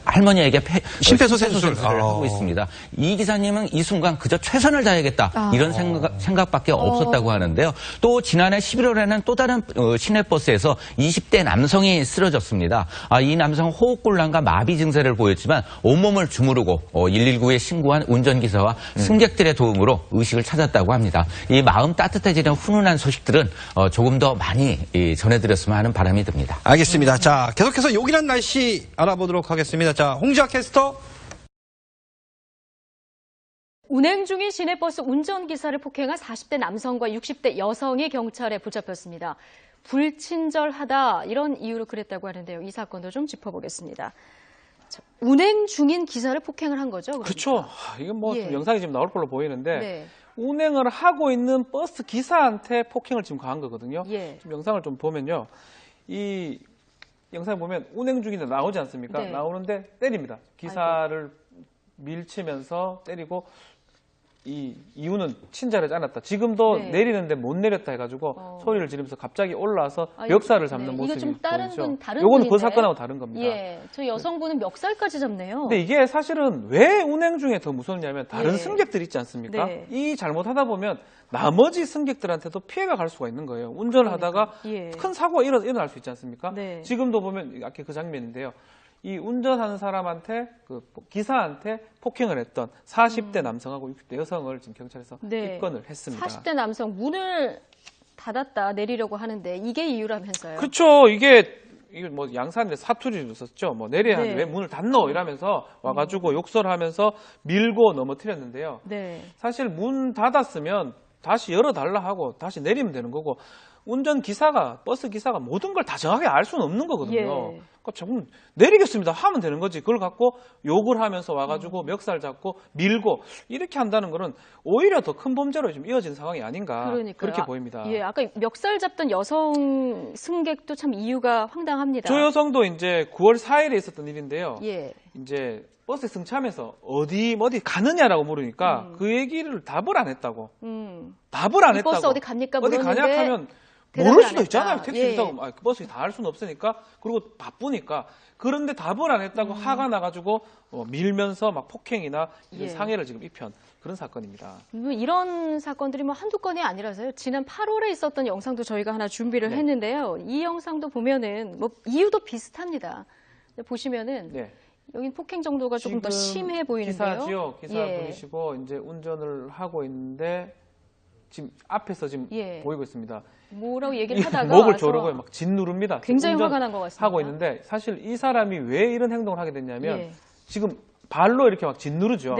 할머니에게 심폐소생술을 하고 있습니다. 이 기사님은 이 순간 그저 최선을 다해야겠다 이런 생각밖에 없었다고 하는데요. 또 지난해 11월에는 또 다른 시내버스에서 20대 남성이 쓰러졌습니다. 이 남성은 호흡곤란과 마비 증세를 보였지만 온몸을 주무르고 119에 신고한 운전기사와 승객들의 도움으로 의식을 찾았다고 합니다. 이 마음 따뜻해지는 훈훈한 소식들은 조금 더 많이 전해드렸으면 하는 바람이 듭니다. 알겠습니다. 자, 계속해서 요긴한 날씨 알아보도록 하겠습니다. 자, 홍지아 캐스터. 운행 중인 시내버스 운전기사를 폭행한 40대 남성과 60대 여성이 경찰에 붙잡혔습니다. 불친절하다 이런 이유로 그랬다고 하는데요. 이 사건도 좀 짚어보겠습니다. 자, 운행 중인 기사를 폭행을 한 거죠? 그렇죠. 이건 뭐 영상이 지금 나올 걸로 보이는데 운행을 하고 있는 버스 기사한테 폭행을 지금 가한 거거든요. 지금 영상을 좀 보면요. 이 영상에 보면 운행 중인데 나오지 않습니까? 나오는데 때립니다. 기사를 밀치면서 때리고 이 이유는 친절하지 않았다. 지금도 내리는데 못 내렸다 해가지고 소리를 지르면서 갑자기 올라와서 멱살을 잡는 모습이 보이죠. 이거는 그 사건하고 다른 겁니다. 저 여성분은 멱살까지 잡네요. 근데 이게 사실은 왜 운행 중에 더 무섭냐면 다른 승객들 있지 않습니까? 이 잘못하다 보면 나머지 승객들한테도 피해가 갈 수가 있는 거예요. 운전을 하다가 큰 사고가 일어날 수 있지 않습니까? 지금도 보면 아까 그 장면인데요. 이 운전하는 사람한테 그 기사한테 폭행을 했던 40대 남성하고 60대 여성을 지금 경찰에서 입건을 했습니다. 40대 남성 문을 닫았다 내리려고 하는데 이게 이유라면서요? 그렇죠. 이게 뭐 양산에 사투리를 썼죠. 뭐 내려야 하는데 왜 문을 닫노 이러면서 와가지고 욕설을 하면서 밀고 넘어뜨렸는데요. 사실 문 닫았으면 다시 열어달라 하고 다시 내리면 되는 거고 운전기사가 버스 기사가 모든 걸 다 정확하게 알 수는 없는 거거든요. 그러니까 조금 내리겠습니다 하면 되는 거지. 그걸 갖고 욕을 하면서 와가지고 멱살 잡고 밀고 이렇게 한다는 거는 오히려 더 큰 범죄로 좀 이어진 상황이 아닌가 그렇게 보입니다. 아까 멱살 잡던 여성 승객도 참 이유가 황당합니다. 저 여성도 이제 9월 4일에 있었던 일인데요. 이제 버스에 승차하면서 어디 가느냐라고 물으니까 그 얘기를 답을 안 했다고. 답을 안 했다고. 버스 어디 갑니까? 어디 가냐 하면 모를 수도 있잖아요. 택시 기사가 버스에 다 알 수는 없으니까. 그리고 바쁘니까. 그런데 답을 안 했다고 화가 나가지고 밀면서 막 폭행이나 상해를 지금 입힌 그런 사건입니다. 이런 사건들이 뭐 한두 건이 아니라서요. 지난 8월에 있었던 영상도 저희가 하나 준비를 했는데요. 이 영상도 보면은 뭐 이유도 비슷합니다. 보시면은 여긴 폭행 정도가 조금 더 심해 보이는데요. 기사지요. 기사분이시고 이제 운전을 하고 있는데 지금 앞에서 지금 보이고 있습니다. 뭐라고 얘기를 하다가 목을 조르고 막 짓누릅니다. 굉장히 화가 난 것 같습니다. 하고 있는데 사실 이 사람이 왜 이런 행동을 하게 됐냐면 지금 발로 이렇게 막 짓누르죠.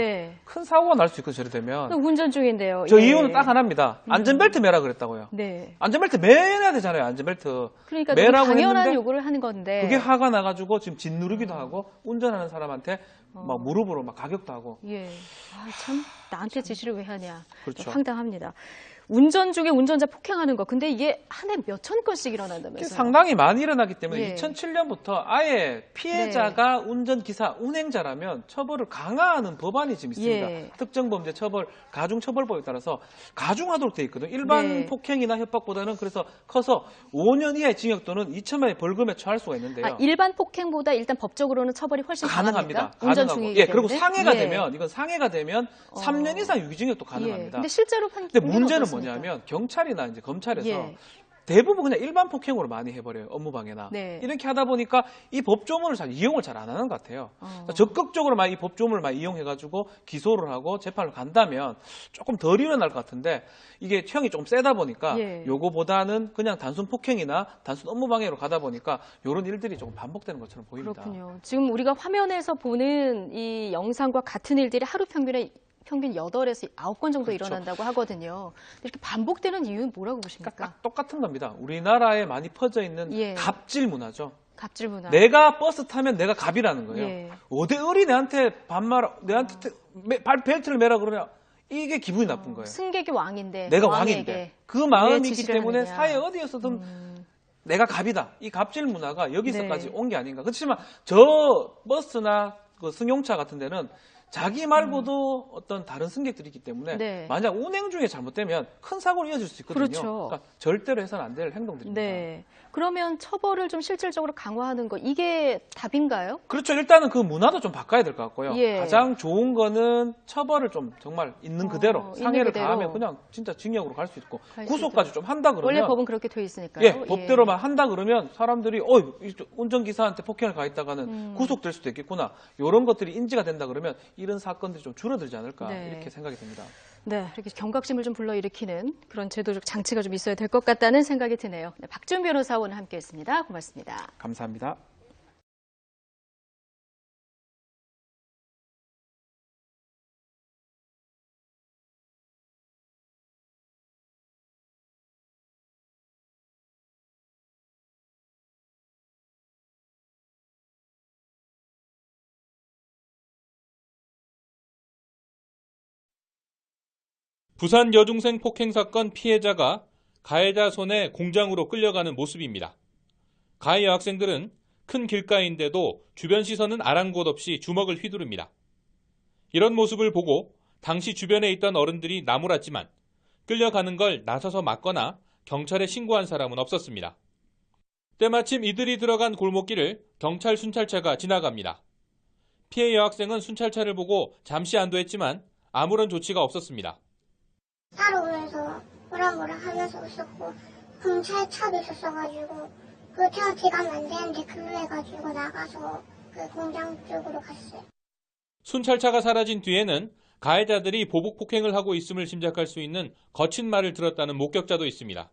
큰 사고가 날 수 있고 저래 되면. 운전 중인데요. 저 이유는 딱 하나입니다. 안전벨트 매라 그랬다고요. 네. 안전벨트 매야 되잖아요. 안전벨트. 그러니까 매라고 당연한 요구를 하는 건데. 그게 화가 나가지고 지금 짓누르기도 하고 운전하는 사람한테 막 무릎으로 막 가격도 하고. 참 나한테 지시를 왜 하냐. 그렇죠. 황당합니다. 운전 중에 운전자 폭행하는 거. 근데 이게 한 해 몇천 건씩 일어난다면서요? 상당히 많이 일어나기 때문에 2007년부터 아예 피해자가 운전기사, 운행자라면 처벌을 강화하는 법안이 지금 있습니다. 특정범죄 처벌, 가중처벌법에 따라서 가중하도록 돼 있거든요. 일반 폭행이나 협박보다는 그래서 커서 5년 이하의 징역 또는 2천만 원의 벌금에 처할 수가 있는데요. 일반 폭행보다 일단 법적으로는 처벌이 훨씬 가능합니다. 운전 중이기 때문에. 그리고 상해가 되면 이건 상해가 되면 3년 이상 유기징역도 가능합니다. 근데 실제로 근데 문제는 뭐냐면 경찰이나 이제 검찰에서 대부분 그냥 일반 폭행으로 많이 해버려요. 업무방해나. 이렇게 하다 보니까 이 법조문을 이용을 잘 안 하는 것 같아요. 적극적으로 이 법조문을 이용해가지고 기소를 하고 재판을 간다면 조금 덜 일어날 것 같은데 이게 형이 조금 세다 보니까 요거보다는 그냥 단순 폭행이나 단순 업무방해로 가다 보니까 이런 일들이 조금 반복되는 것처럼 보입니다. 그렇군요. 지금 우리가 화면에서 보는 이 영상과 같은 일들이 하루 평균 8에서 9건 정도 일어난다고 하거든요. 이렇게 반복되는 이유는 뭐라고 보십니까? 똑같은 겁니다. 우리나라에 많이 퍼져 있는 갑질 문화죠. 갑질 문화. 내가 버스 타면 내가 갑이라는 거예요. 어디 어리 내한테 반말, 내한테 벨트를 매라 그러냐. 이게 기분이 나쁜 거예요. 승객이 왕인데. 내가 왕에게 왕인데. 그 마음이 있기 지시를 때문에 하느냐. 사회 어디에서든 내가 갑이다. 이 갑질 문화가 여기서까지 네. 온 게 아닌가. 그렇지만 저 버스나 그 승용차 같은 데는 자기 말고도 어떤 다른 승객들이 있기 때문에 네. 만약 운행 중에 잘못되면 큰 사고로 이어질 수 있거든요. 그렇죠. 그러니까 절대로 해서는 안 될 행동들입니다. 네. 그러면 처벌을 좀 실질적으로 강화하는 거 이게 답인가요? 그렇죠. 일단은 그 문화도 좀 바꿔야 될 것 같고요. 예. 가장 좋은 거는 처벌을 좀 정말 있는 그대로 상해를 그대로. 가하면 그냥 진짜 징역으로 갈 수 있고 갈수 구속까지 좀 한다 그러면 원래 법은 그렇게 돼 있으니까요. 예, 법대로만 한다 그러면 사람들이 운전기사한테 폭행을 가했다가는 구속될 수도 있겠구나. 이런 것들이 인지가 된다 그러면 이런 사건들이 좀 줄어들지 않을까 네. 이렇게 생각이 듭니다. 네, 이렇게 경각심을 좀 불러일으키는 그런 제도적 장치가 좀 있어야 될 것 같다는 생각이 드네요. 네, 박준 변호사와 오늘 함께했습니다. 고맙습니다. 감사합니다. 부산 여중생 폭행 사건 피해자가 가해자 손에 공장으로 끌려가는 모습입니다. 가해 여학생들은 큰 길가인데도 주변 시선은 아랑곳 없이 주먹을 휘두릅니다. 이런 모습을 보고 당시 주변에 있던 어른들이 나무랐지만 끌려가는 걸 나서서 막거나 경찰에 신고한 사람은 없었습니다. 때마침 이들이 들어간 골목길을 경찰 순찰차가 지나갑니다. 피해 여학생은 순찰차를 보고 잠시 안도했지만 아무런 조치가 없었습니다. 따라오면서 뭐라 하면서 있었고 경찰차도 있었어가지고 그 저한테 가면 안 되는데 그래가지고 나가서 그 공장 쪽으로 갔어요. 순찰차가 사라진 뒤에는 가해자들이 보복 폭행을 하고 있음을 짐작할 수 있는 거친 말을 들었다는 목격자도 있습니다.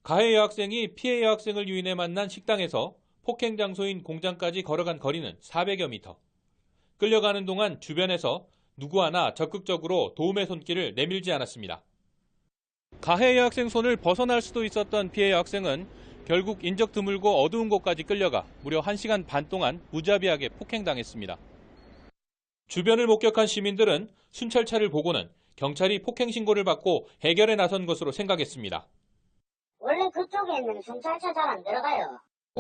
가해 여학생이 피해 여학생을 유인해 만난 식당에서 폭행 장소인 공장까지 걸어간 거리는 400여 미터. 끌려가는 동안 주변에서 누구 하나 적극적으로 도움의 손길을 내밀지 않았습니다. 가해 여학생 손을 벗어날 수도 있었던 피해 여학생은 결국 인적 드물고 어두운 곳까지 끌려가 무려 1시간 반 동안 무자비하게 폭행당했습니다. 주변을 목격한 시민들은 순찰차를 보고는 경찰이 폭행 신고를 받고 해결에 나선 것으로 생각했습니다. 원래 그쪽에는 순찰차 잘 안 들어가요.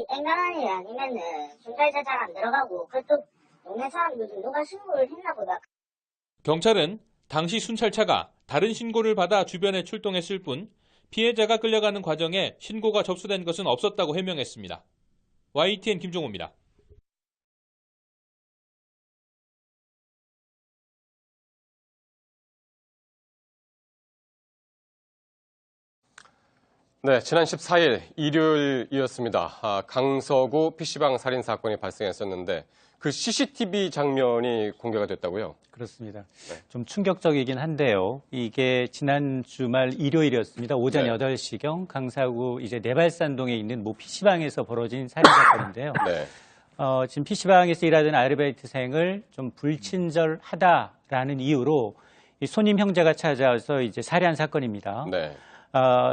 땡가나니 아니면은 순찰차 잘 안 들어가고 그쪽 동네 사람들 중 누가 신고를 했나 보다. 경찰은 당시 순찰차가 다른 신고를 받아 주변에 출동했을 뿐 피해자가 끌려가는 과정에 신고가 접수된 것은 없었다고 해명했습니다. YTN 김종호입니다. 네, 지난 14일 일요일이었습니다. 강서구 PC방 살인 사건이 발생했었는데 그 CCTV 장면이 공개가 됐다고요? 그렇습니다. 좀 충격적이긴 한데요. 이게 지난 주말 일요일이었습니다. 오전 8시경 강서구 이제 내발산동에 있는 모 PC방에서 벌어진 살인 사건인데요. 지금 PC방에서 일하던 아르바이트생을 좀 불친절하다라는 이유로 이 손님 형제가 찾아와서 이제 살해한 사건입니다.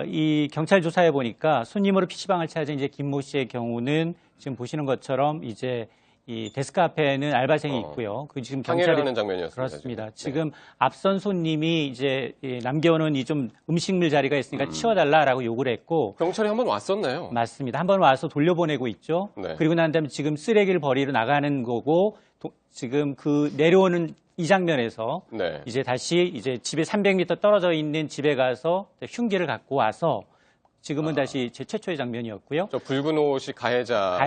이 경찰 조사해 보니까 손님으로 PC방을 찾은 이제 김모 씨의 경우는 지금 보시는 것처럼 이제 이 데스크 앞에는 알바생이 있고요. 그 지금 항해를 하는 장면이었습니다. 그렇습니다. 지금 앞선 손님이 이제 남겨놓은 이 좀 음식물 자리가 있으니까 치워달라라고 요구를 했고 경찰이 한번 왔었나요? 맞습니다. 한번 와서 돌려보내고 있죠. 그리고 난 다음에 지금 쓰레기를 버리러 나가는 거고 지금 그 내려오는 이 장면에서 이제 다시 이제 집에 300m 떨어져 있는 집에 가서 흉기를 갖고 와서 지금은 다시 제 최초의 장면이었고요. 저 붉은 옷이 가해자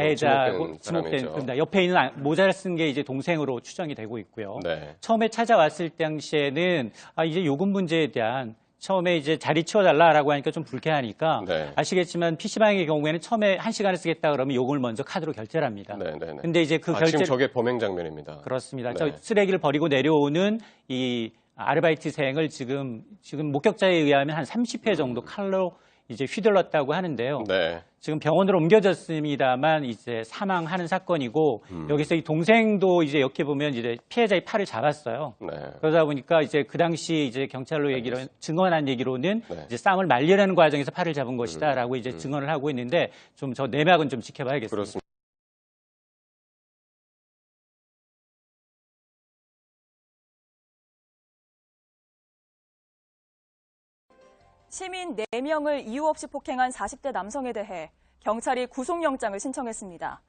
지목된 겁니다. 옆에 있는 모자를 쓴 게 이제 동생으로 추정이 되고 있고요. 처음에 찾아왔을 당시에는 이제 요금 문제에 대한 처음에 이제 자리 치워달라라고 하니까 좀 불쾌하니까 아시겠지만 PC방의 경우에는 처음에 1시간을 쓰겠다 그러면 요금을 먼저 카드로 결제를 합니다. 근데 이제 그 지금 저게 범행 장면입니다. 그렇습니다. 저 쓰레기를 버리고 내려오는 이 아르바이트생을 지금 목격자에 의하면 한 30회 정도 칼로 이제 휘둘렀다고 하는데요. 지금 병원으로 옮겨졌습니다만 이제 사망하는 사건이고 여기서 이 동생도 이제 이렇게 보면 이제 피해자의 팔을 잡았어요. 그러다 보니까 이제 그 당시 이제 경찰로 증언한 얘기로는 이제 싸움을 말리려는 과정에서 팔을 잡은 것이다라고 이제 증언을 하고 있는데 좀 저 내막은 좀 지켜봐야겠습니다. 시민 4명을 이유 없이 폭행한 40대 남성에 대해 경찰이 구속영장을 신청했습니다.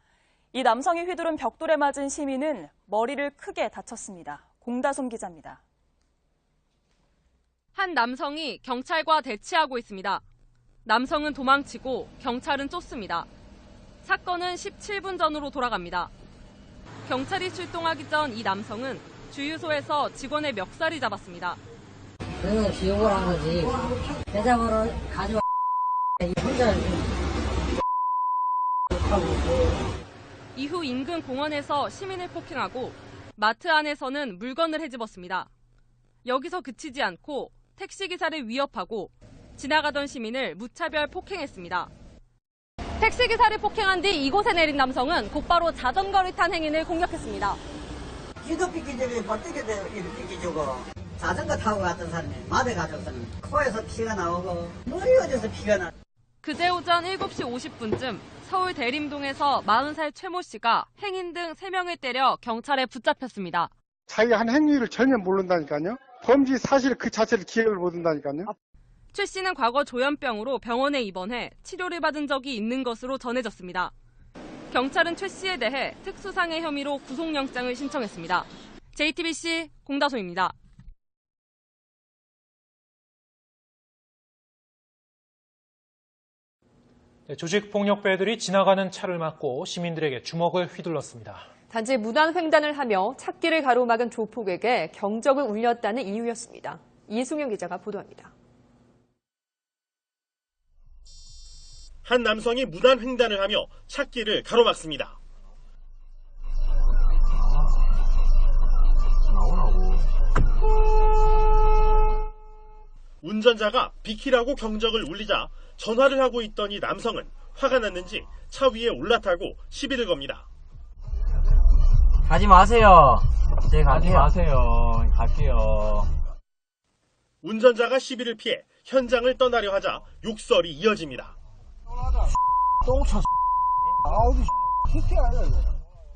이 남성이 휘두른 벽돌에 맞은 시민은 머리를 크게 다쳤습니다. 공다솜 기자입니다. 한 남성이 경찰과 대치하고 있습니다. 남성은 도망치고 경찰은 쫓습니다. 사건은 17분 전으로 돌아갑니다. 경찰이 출동하기 전 이 남성은 주유소에서 직원의 멱살이 잡았습니다. 그래서 지옥을 한 거지. 대장으로 가져와. 혼자 이후 인근 공원에서 시민을 폭행하고 마트 안에서는 물건을 헤집었습니다. 여기서 그치지 않고 택시기사를 위협하고 지나가던 시민을 무차별 폭행했습니다. 택시기사를 폭행한 뒤 이곳에 내린 남성은 곧바로 자전거를 탄 행인을 공격했습니다. 기도 삐끼집이 벌떡에 삐끼주고 자전거 타고 갔던 사람이 마대 가져서는 코에서 피가 나오고 머리 어디서 피가 나. 그제 오전 7시 50분쯤 서울 대림동에서 40살 최모 씨가 행인 등 3명을 때려 경찰에 붙잡혔습니다. 자기가 한 행위를 전혀 모른다니까요. 범죄 사실 그 자체를 기억을 못한다니까요. 최 씨는 과거 조현병으로 병원에 입원해 치료를 받은 적이 있는 것으로 전해졌습니다. 경찰은 최 씨에 대해 특수상해 혐의로 구속영장을 신청했습니다. JTBC 공다솜입니다. 조직폭력배들이 지나가는 차를 막고 시민들에게 주먹을 휘둘렀습니다. 단지 무단횡단을 하며 찾기를 가로막은 조폭에게 경적을 울렸다는 이유였습니다. 이승용 기자가 보도합니다. 한 남성이 무단횡단을 하며 찾기를 가로막습니다. 운전자가 비키라고 경적을 울리자 전화를 하고 있던 이 남성은 화가 났는지 차 위에 올라타고 시비를 겁니다. 가지 마세요. 제가 가지 마세요. 갈게요. 운전자가 시비를 피해 현장을 떠나려 하자 욕설이 이어집니다. 똥차 아우디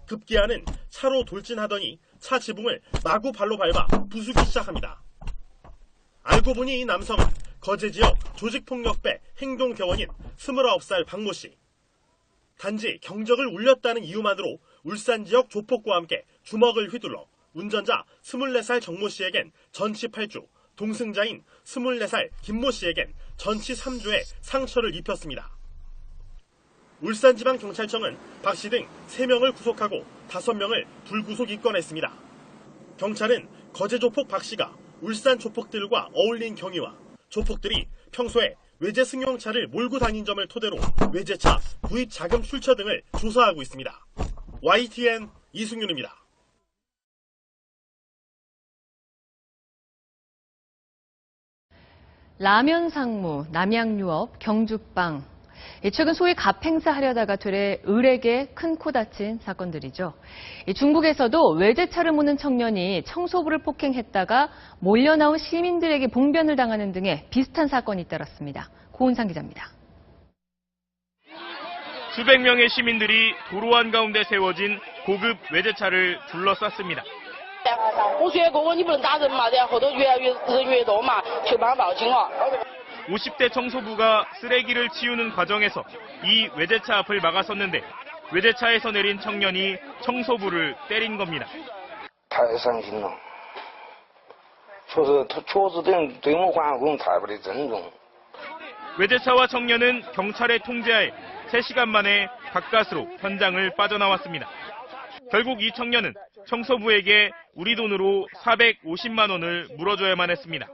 급기야는 차로 돌진하더니 차 지붕을 마구 발로 밟아 부수기 시작합니다. 알고 보니 이 남성은 거제 지역 조직폭력배 행동교원인 29살 박모 씨. 단지 경적을 울렸다는 이유만으로 울산 지역 조폭과 함께 주먹을 휘둘러 운전자 24살 정모 씨에겐 전치 8주, 동승자인 24살 김모 씨에겐 전치 3주의 상처를 입혔습니다. 울산지방경찰청은 박 씨 등 3명을 구속하고 5명을 불구속 입건했습니다. 경찰은 거제 조폭 박 씨가 울산 조폭들과 어울린 경위와 조폭들이 평소에 외제 승용차를 몰고 다닌 점을 토대로 외제차 구입 자금 출처 등을 조사하고 있습니다. YTN 이승윤입니다. 라면 상무, 남양유업, 경주빵. 최근 소위 갑행사하려다가 되레 을에게 큰 코 다친 사건들이죠. 중국에서도 외제차를 모는 청년이 청소부를 폭행했다가 몰려 나온 시민들에게 봉변을 당하는 등의 비슷한 사건이 잇따랐습니다. 고은상 기자입니다. 수백 명의 시민들이 도로 한가운데 세워진 고급 외제차를 둘러쌌습니다. 50대 청소부가 쓰레기를 치우는 과정에서 이 외제차 앞을 막았었는데 외제차에서 내린 청년이 청소부를 때린 겁니다. 외제차와 청년은 경찰의 통제하에 3시간 만에 가까스로 현장을 빠져나왔습니다. 결국 이 청년은 청소부에게 우리 돈으로 450만 원을 물어줘야만 했습니다.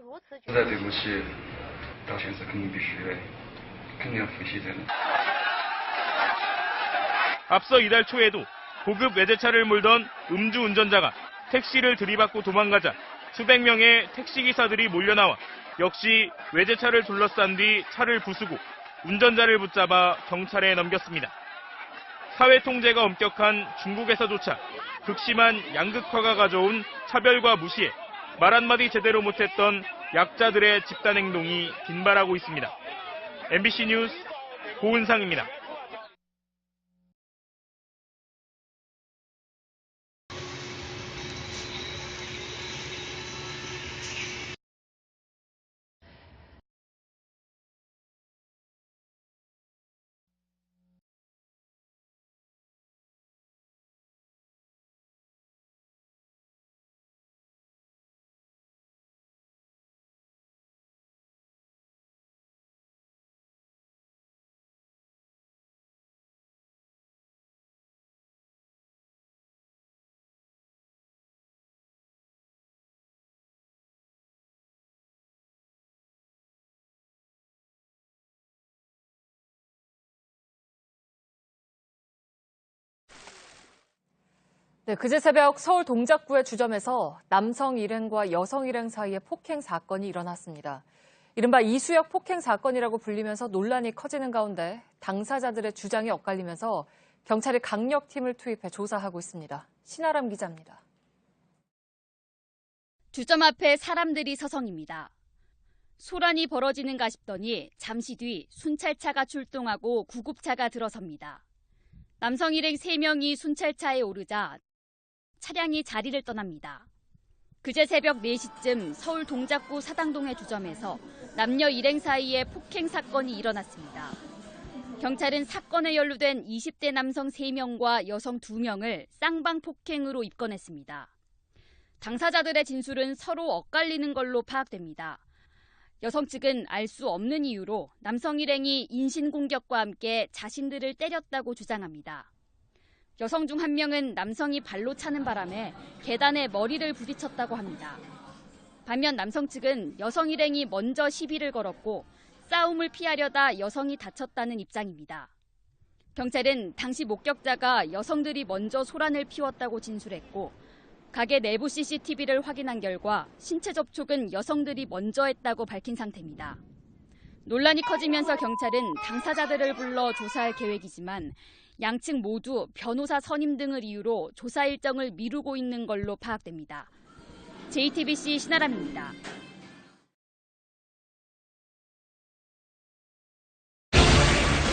앞서 이달 초에도 고급 외제차를 몰던 음주 운전자가 택시를 들이받고 도망가자 수백 명의 택시기사들이 몰려나와 역시 외제차를 둘러싼 뒤 차를 부수고 운전자를 붙잡아 경찰에 넘겼습니다. 사회 통제가 엄격한 중국에서조차 극심한 양극화가 가져온 차별과 무시에 말 한마디 제대로 못했던 약자들의 집단 행동이 빈발하고 있습니다. MBC 뉴스 고은상입니다. 네, 그제 새벽 서울 동작구의 주점에서 남성 일행과 여성 일행 사이에 폭행 사건이 일어났습니다. 이른바 이수역 폭행 사건이라고 불리면서 논란이 커지는 가운데 당사자들의 주장이 엇갈리면서 경찰이 강력팀을 투입해 조사하고 있습니다. 신아람 기자입니다. 주점 앞에 사람들이 서성입니다. 소란이 벌어지는가 싶더니 잠시 뒤 순찰차가 출동하고 구급차가 들어섭니다. 남성 일행 3명이 순찰차에 오르자 차량이 자리를 떠납니다. 그제 새벽 4시쯤 서울 동작구 사당동의 주점에서 남녀 일행 사이에 폭행 사건이 일어났습니다. 경찰은 사건에 연루된 20대 남성 3명과 여성 2명을 쌍방 폭행으로 입건했습니다. 당사자들의 진술은 서로 엇갈리는 걸로 파악됩니다. 여성 측은 알 수 없는 이유로 남성 일행이 인신공격과 함께 자신들을 때렸다고 주장합니다. 여성 중 한 명은 남성이 발로 차는 바람에 계단에 머리를 부딪혔다고 합니다. 반면 남성 측은 여성 일행이 먼저 시비를 걸었고 싸움을 피하려다 여성이 다쳤다는 입장입니다. 경찰은 당시 목격자가 여성들이 먼저 소란을 피웠다고 진술했고 가게 내부 CCTV를 확인한 결과 신체 접촉은 여성들이 먼저 했다고 밝힌 상태입니다. 논란이 커지면서 경찰은 당사자들을 불러 조사할 계획이지만 양측 모두 변호사 선임 등을 이유로 조사 일정을 미루고 있는 걸로 파악됩니다. JTBC 신아람입니다.